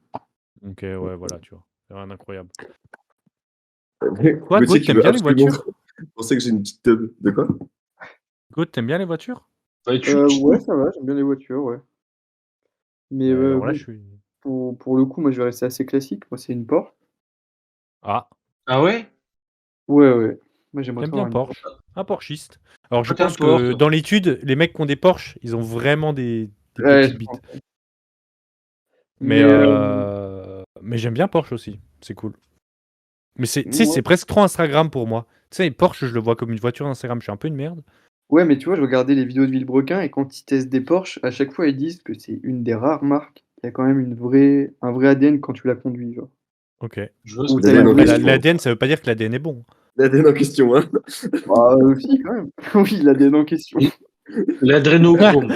Ok, ouais, voilà, tu vois. C'est rien d'incroyable. Toi, Gauthier, t'aimes bien les voitures? Je pensais que j'ai une petite tub. De quoi? Gauthier, t'aimes bien les voitures? Ouais, ça va, j'aime bien les voitures, ouais. Mais Alors là, bon, je suis. pour le coup, moi, je vais rester assez classique. Moi, c'est une Porsche. Ah, Ah ouais? Ouais. Moi, j'aimerais t'aimes trop bien avoir une Porsche. Un Porschiste. Alors, je Toi, t'es un pense que Porsche. dans l'étude, les mecs qui ont des Porsche, ils ont vraiment des Ouais, petites je bites. pense. Mais, Mais, mais j'aime bien Porsche aussi. C'est cool. Mais tu sais, ouais. c'est presque trop Instagram pour moi. Tu sais, Porsche, je le vois comme une voiture Instagram. Je suis un peu une merde. Ouais, mais tu vois, je regardais les vidéos de Villebrequin et quand ils testent des Porsche, à chaque fois, ils disent que c'est une des rares marques qui a quand même un vrai ADN quand tu la conduis, genre. Ok. Je vois Ou ce que t'as l'ADN la en vraie- question. L'ADN, ça veut pas dire que l'ADN est bon. L'ADN en question, hein. Bah, si, quand même. Oui, l'ADN en question. l'adrénochrome.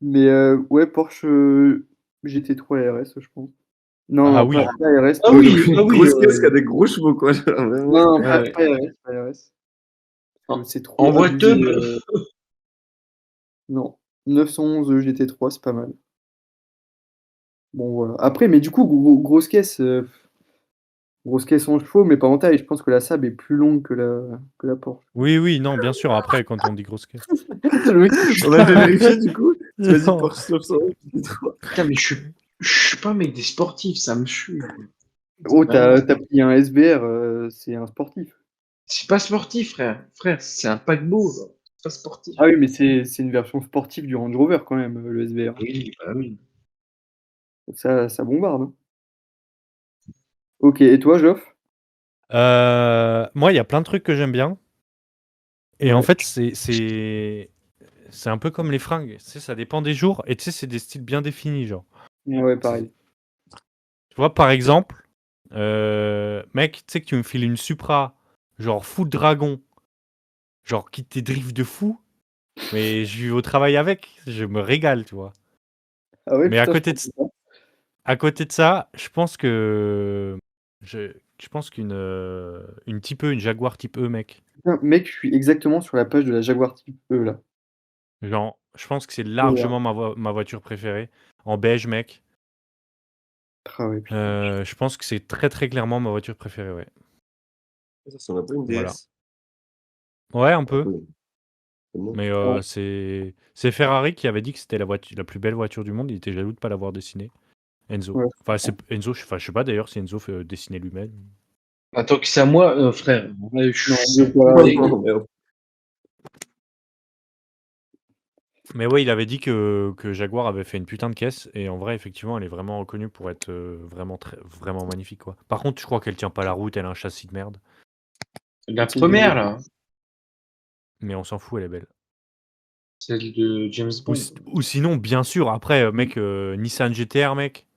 Mais ouais, Porsche GT3 RS, je pense. Non, Ah non, oui. pas RS. Ah oui, Une ah oui. grosse caisse qui a des gros chevaux, quoi. Genre, vraiment. Non, Ouais. pas RS, pas RS. Parce que c'est trop En voie abusé, tub. Non, 911 GT3, c'est pas mal. Bon, voilà. Après, mais du coup, grosse caisse en chevaux, mais pas en taille. Je pense que la Saab est plus longue que la Porsche. Oui, non, bien sûr. Après, quand on dit grosse caisse. Le mec, On a fait vérifier, du coup. Vas-y, Non. Porsche 900. Putain, mais je suis pas un mec des sportifs, ça me suit. oh, t'as pris un SBR, c'est un sportif. C'est pas sportif, frère. Frère, c'est un paquebot. genre. C'est pas sportif. Ah oui, mais c'est une version sportive du Range Rover quand même, le SBR. Oui, bah oui. Ça bombarde. Hein. Ok, et toi, Geoff? Moi, il y a plein de trucs que j'aime bien. Et en Ouais. fait, c'est un peu comme les fringues. Tu sais, ça dépend des jours. Et tu sais, c'est des styles bien définis, genre. Ouais, pareil. Tu vois, par exemple, mec, tu sais que tu me files une Supra, genre fou de dragon, genre qui te drift de fou, mais je vais au travail avec, je me régale, tu vois. Ah ouais, Mais à putain, côté de je pensais pas. À côté de ça, je pense que je pense une type E, une Jaguar type E, mec. Putain, mec, je suis exactement sur la page de la Jaguar Type E là. Genre, je pense que c'est largement ma voiture préférée. En beige, mec. Ah ouais, putain. Je pense que c'est très très clairement ma voiture préférée, ouais. Ça ressemble un peu à une DS. Voilà. Ouais, un Un peu. peu. Tellement. Mais Ouais. c'est Ferrari qui avait dit que c'était la plus belle voiture du monde. Il était jaloux de ne pas l'avoir dessinée. Enzo. Ouais. Enfin, c'est Enzo, je sais pas d'ailleurs si Enzo fait dessiner lui-même. Attends, que c'est à moi, frère. Ouais, je Non, suis Jaguar, dégoûté. Oh, merde. Mais ouais, il avait dit que Jaguar avait fait une putain de caisse. Et en vrai, effectivement, elle est vraiment reconnue pour être vraiment magnifique, quoi. Par contre, je crois qu'elle tient pas la route. Elle a un châssis de merde. La C'est première, là, Mais on s'en fout, elle est belle. celle de James Bond. Ou sinon, bien sûr, après, mec, Nissan GTR, mec,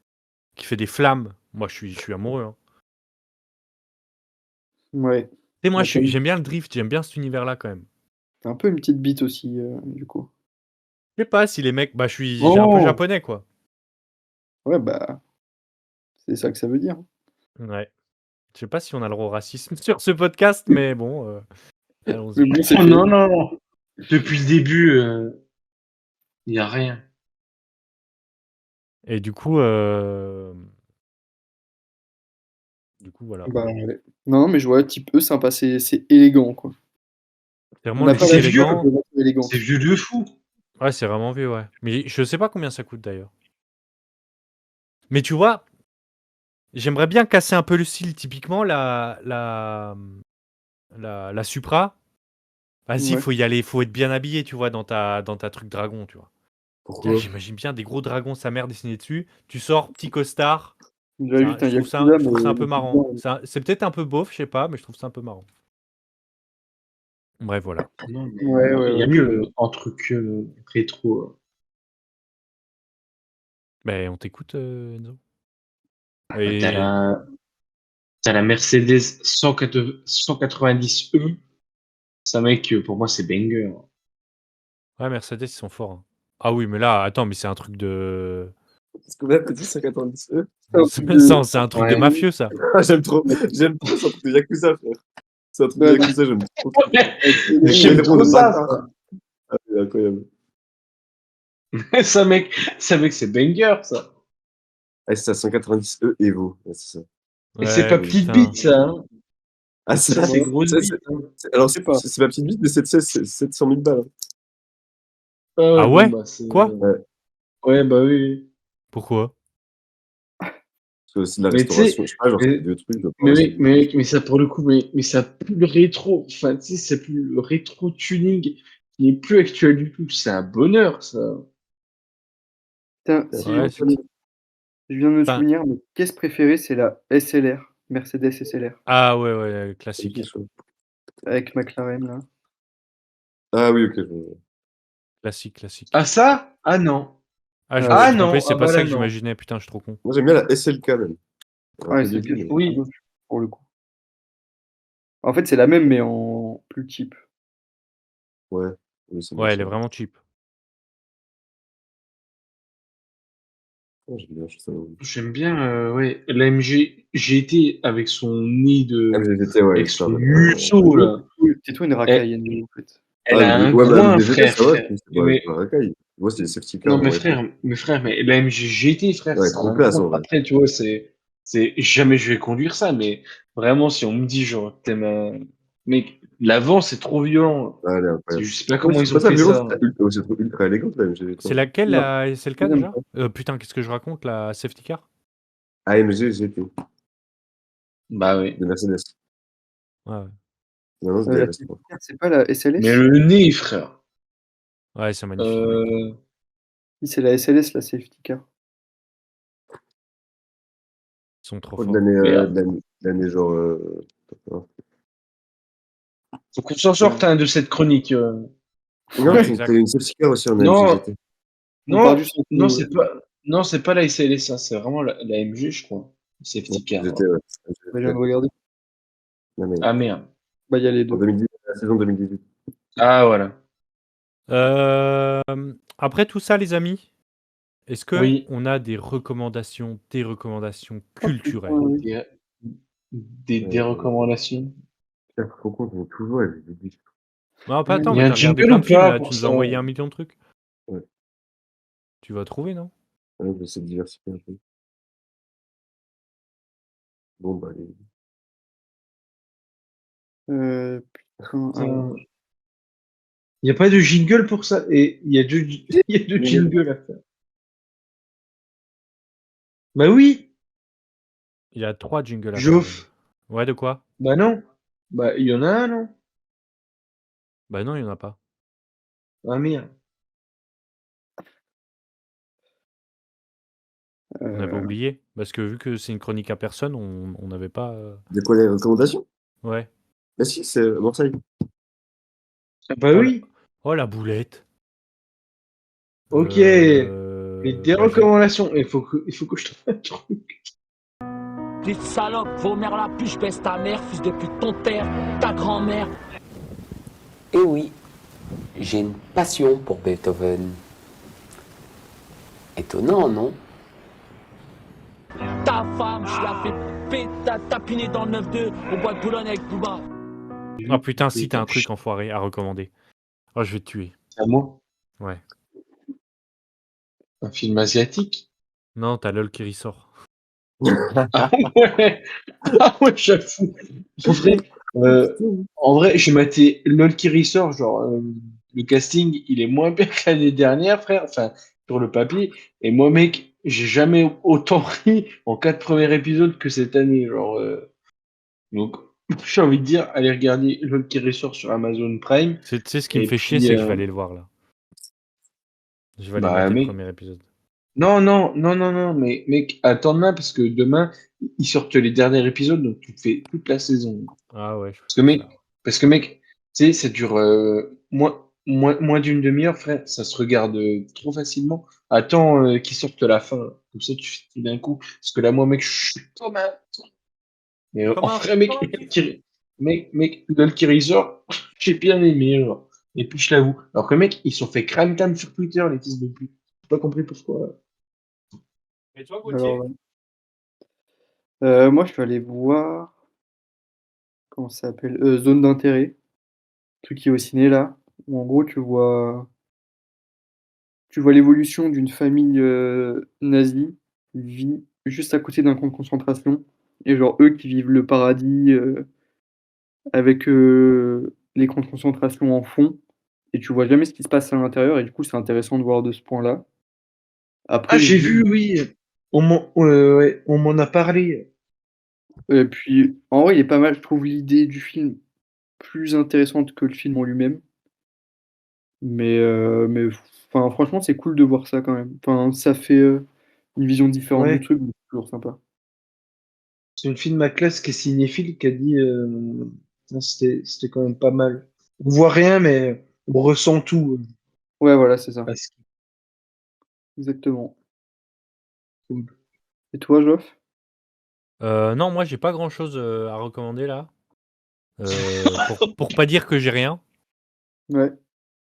qui fait des flammes. Moi, je suis amoureux, hein. Ouais. Tu sais, moi, Bah, j'aime bien le drift, j'aime bien cet univers-là quand même. t'as un peu une petite bite aussi, du coup. Je sais pas si les mecs. Bah, j'ai un Oh. peu japonais, quoi. Ouais, bah, c'est ça que ça veut dire. Ouais. Je sais pas si on a le droit au racisme sur ce podcast, mais bon, allons-y. Mais bon, c'est Oh fait. non, non, non. Depuis le début, il n'y a rien. Et du coup, voilà. Bah, ouais. Non, mais je vois, type E, sympa, c'est élégant, quoi. C'est On vraiment n'a le pas c'est style vieux. élégant. de voiture élégante. C'est vieux de fou. Ouais, c'est vraiment vieux, ouais. Mais je sais pas combien ça coûte d'ailleurs. Mais tu vois, j'aimerais bien casser un peu le style. Typiquement, la Supra. Vas-y, Ouais. faut y aller, faut être bien habillé, tu vois, dans ta truc dragon, tu vois. Pourquoi? J'imagine bien des gros dragons, sa mère dessinée dessus. Tu sors, petit costard. J'avais vu un Je trouve Yakuza, ça un peu mais marrant. C'est peut-être un peu beauf, je sais pas, mais je trouve ça un peu marrant. Bref, voilà. Non, mais Ouais, ouais, il y a ouais. mieux en truc rétro. Ben, on t'écoute, Enzo. T'as Et la Mercedes 190E. Ça, mec, pour moi, c'est banger. ouais, Mercedes, ils sont forts, hein. Ah oui, mais là, attends, mais c'est un truc de. Parce qu'on a dit 190 E. C'est un truc de Ouais. mafieux, ça. Ah, j'aime trop. J'aime trop, c'est un truc de Yakuza, frère. C'est un truc de Ouais, Yakuza, j'aime trop. J'aime trop ça. Ah, c'est incroyable. ça, mec, c'est banger, ça. Ah, c'est ça, 190 E Evo. Ouais, c'est ça. Et c'est Ouais, pas mais petite putain. bite, ça. Hein. Ah, Ça, c'est grosse ça, bite. Hein. alors, sais pas. c'est ma petite bite, mais c'est 700 000 balles. Hein. Ah ouais? Bon, bah, c'est- Quoi? Ouais, bah oui. Pourquoi? C'est aussi de la Mais tu sais, restauration. Je sais pas, genre, c'est des vieux trucs. je Mais pense. mec, mais ça pour le coup, mais ça pue le rétro. Enfin, tu sais, ça pue le rétro tuning qui est plus actuel du tout. C'est un bonheur, ça. Putain, si Ouais, je viens de me Enfin, souvenir, ma pièce préférée, c'est la SLR, Mercedes SLR, ah ouais, C'est classique. qui, ça? avec McLaren, là. Ah oui, ok. Classique. Ah ça? Ah non. Ah, je me Ah suis trompé, non, c'est ah pas bah ça là que non. j'imaginais, putain, je suis trop con. Moi, j'aime bien la SLK, même. Un ouais, peu c'est débile, mais- Oui. pour le coup. En fait, c'est la même, mais en plus cheap. Ouais. Oui, c'est bon, Ouais, ça. elle est vraiment cheap. Ouais, j'aime bien, je sais pas. J'aime bien, ouais, l'AMG GT avec son nid Ah, de, mais GT, ouais, avec c'est pas son mal. museau là. C'est toi une Elle, racaille, Enzo, en fait. elle a un Ouais, mais groin, le GT, ça va, frère. c'est pas racaille. Moi, c'est des safety cars, Non, en vrai. mais l'AMG GT, frère, Ouais, c'est trop un classe, groin. en vrai. Après, tu vois, c'est jamais je vais conduire ça, mais vraiment, si on me dit, genre, t'aimes un, mec, l'avant, c'est trop violent. Ouais, elle est incroyable. Je sais pas Ouais, comment c'est ils pas ont ça, fait violent, ça. c'est trop ultra élégant, quand même. C'est laquelle, Non. c'est le cas J'aime déjà? pas. Putain, qu'est-ce que je raconte, la safety car? AMG GT, Bah oui. de Mercedes. Ouais, Non, c'est La DRS, je crois. c'est pas la SLS? Mais le nez, frère. ouais, c'est magnifique, mec. Si, c'est la SLS, la safety car. Ils sont trop Pas de forts. l'année, genre. Faut qu'on s'en sorte, hein, de cette chronique. Non, Ouais, t'as exact. une safety car aussi en AMG Non, GT. On part non, du centre, non, c'est pas la SLS, ça, c'est vraiment la MG, je crois. Safety car. GT, ouais. je viens de regarder. Non, mais Ah merde. Bah, il y a les en deux. 2010, la saison 2018. Ah voilà. Après tout ça, les amis, Est-ce que Oui. on a des recommandations culturelles? Oui. Des recommandations. Putain, faut qu'on joue toujours avec les oublie. Non, pas attends, Il y a mais un t'as regardé jingle plein ou de films pas là, pour tu nous ça? as envoyé 1 million de trucs. Ouais. Tu vas trouver, non? Ouais, je vais essayer de diversifier un peu. Bon, bah, allez. Putain, alors, Il n'y a pas de jingle pour ça. Et il y a deux jingles à faire. Bah oui, Il y a 3 jingles à faire même. Joff. Ouais, de quoi? Bah non. Bah il y en a un, non? Bah non, il y en a pas. Ah merde. On avait euh, oublié. Parce que vu que c'est une chronique à personne, on n'avait pas. De quoi les recommandations? Ouais. Bah si, c'est Marseille. Ah bah Oh, oui. Oh la boulette. Ok. Mais des Bah, recommandations. Il faut que je trouve un truc. Petite salope, vomir la puce, baisse ta mère, fils de pute, ton père, ta grand-mère. Eh oui, j'ai une passion pour Beethoven. Étonnant, non? Ta femme, je la fais tapiner dans le 9-2 au bois de Boulogne avec Booba. Oh putain, si t'as un truc enfoiré à recommander. Oh, je vais te tuer. C'est à moi. Ouais. Un film asiatique. Non, t'as LOL qui ressort. Ah ouais. Ah ouais, j'avoue. En vrai, j'ai maté LOL qui ressort. Genre, le casting, il est moins bien que l'année dernière, frère. Enfin, sur le papier. Et moi, mec, j'ai jamais autant ri en 4 premiers épisodes que cette année. Genre, donc, j'ai envie de dire, allez regarder LOL qui ressort sur Amazon Prime. Tu sais, ce qui me Et fait chier, puis, c'est que je vais aller le voir là. Je vais aller bah, mater le mec, premier épisode. non, mais mec, attends demain parce que demain, ils sortent les derniers épisodes, donc tu fais toute la saison. Ah ouais. Parce que mec, tu sais, ça dure moins d'une demi-heure, frère, ça se regarde trop facilement. Attends qu'ils sortent la fin, comme ça tu fais tout d'un coup. Parce que là, moi, mec, je suis comme un... Mais en vrai, mec, LOL qui ressort, j'ai bien aimé, genre. Et puis je l'avoue. Alors que mec, ils se sont fait crâne sur Twitter, les fils de pute. J'ai pas compris pourquoi. Et toi, alors, Gauthier? moi, je suis allé voir. Comment ça s'appelle? Zone d'intérêt. Truc qui est au ciné là. Où en gros, tu vois l'évolution d'une famille nazie qui vit juste à côté d'un camp de concentration. Et genre, eux qui vivent le paradis avec les camps de concentration en fond. Et tu vois jamais ce qui se passe à l'intérieur. Et du coup, c'est intéressant de voir de ce point-là. Après, Ah, les j'ai idées- vu, oui. Ouais, on m'en a parlé. Et puis, en vrai, il est pas mal. Je trouve l'idée du film plus intéressante que le film en lui-même. Mais enfin, franchement, c'est cool de voir ça quand même. Enfin, ça fait une vision différente du Ouais. truc, donc c'est toujours sympa. C'est une fille de ma classe qui est cinéphile qui a dit non, c'était quand même pas mal. On voit rien, mais on ressent tout. Ouais, voilà, c'est ça. Parce que Exactement. cool. Et toi, Joff? Non, moi, j'ai pas grand chose à recommander là. Pour pas dire que j'ai rien. Ouais.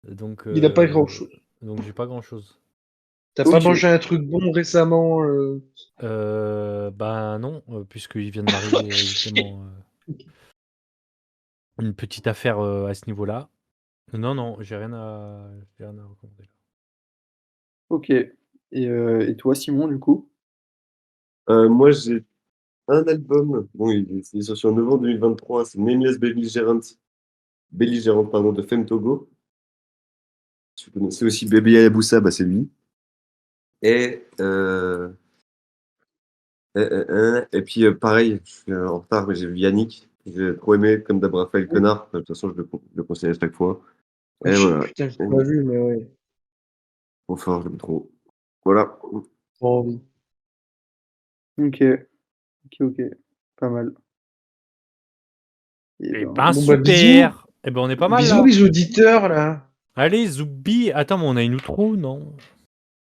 Donc, Il a pas grand-chose. donc j'ai pas grand chose. T'as pas Ok. mangé un truc bon récemment Bah non, puisqu'il vient de m'arriver justement une petite affaire à ce niveau-là. Non, j'ai rien à recommander. Ok. Et toi, Simon, du coup? Moi, j'ai un album. Bon, il est sorti en novembre 2023. C'est Nameless Belligérante, pardon, de Femme Togo. Si vous connaissez aussi Baby Hayabusa, bah c'est lui. Et, et puis, pareil, je suis en retard, mais j'ai vu Yannick. J'ai trop aimé, comme d'hab Raphaël Quenard. De toute façon, je le conseille à chaque fois. Et voilà. Putain, je l'ai pas vu, mais ouais. Trop fort, j'aime trop. Voilà. Trop envie. Ok. Ok. Pas mal. Et Eh ben, ben Bon, bah, super. Eh ben on est pas mal Bisous là. les auditeurs, là. Allez, Zoubi. Attends, mais on a une outro, non?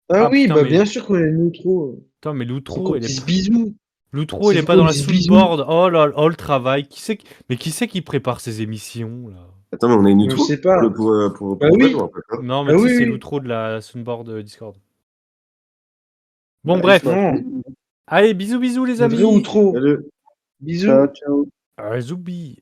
Ah, oui, putain, bah mais... bien sûr qu'on a une outro. Attends, mais Faut l'outro, qu'on elle est dise pas... bisous. L'outro, elle est Faut pas qu'on dans la dise bisous. soundboard. Oh là, oh le travail. Mais qui c'est qui prépare ces émissions là? Attends, mais on a une Je outro sais pas. pour Bah le oui. je me rappelle pas. Non, mais Ah tu sais, oui, c'est oui. l'outro de la soundboard Discord. Bon, Ouais, bref. Non, Allez, bisous, bisous, les c'est vrai amis. ou trop? Salut. Bisous. Ciao, ciao. Zoubi.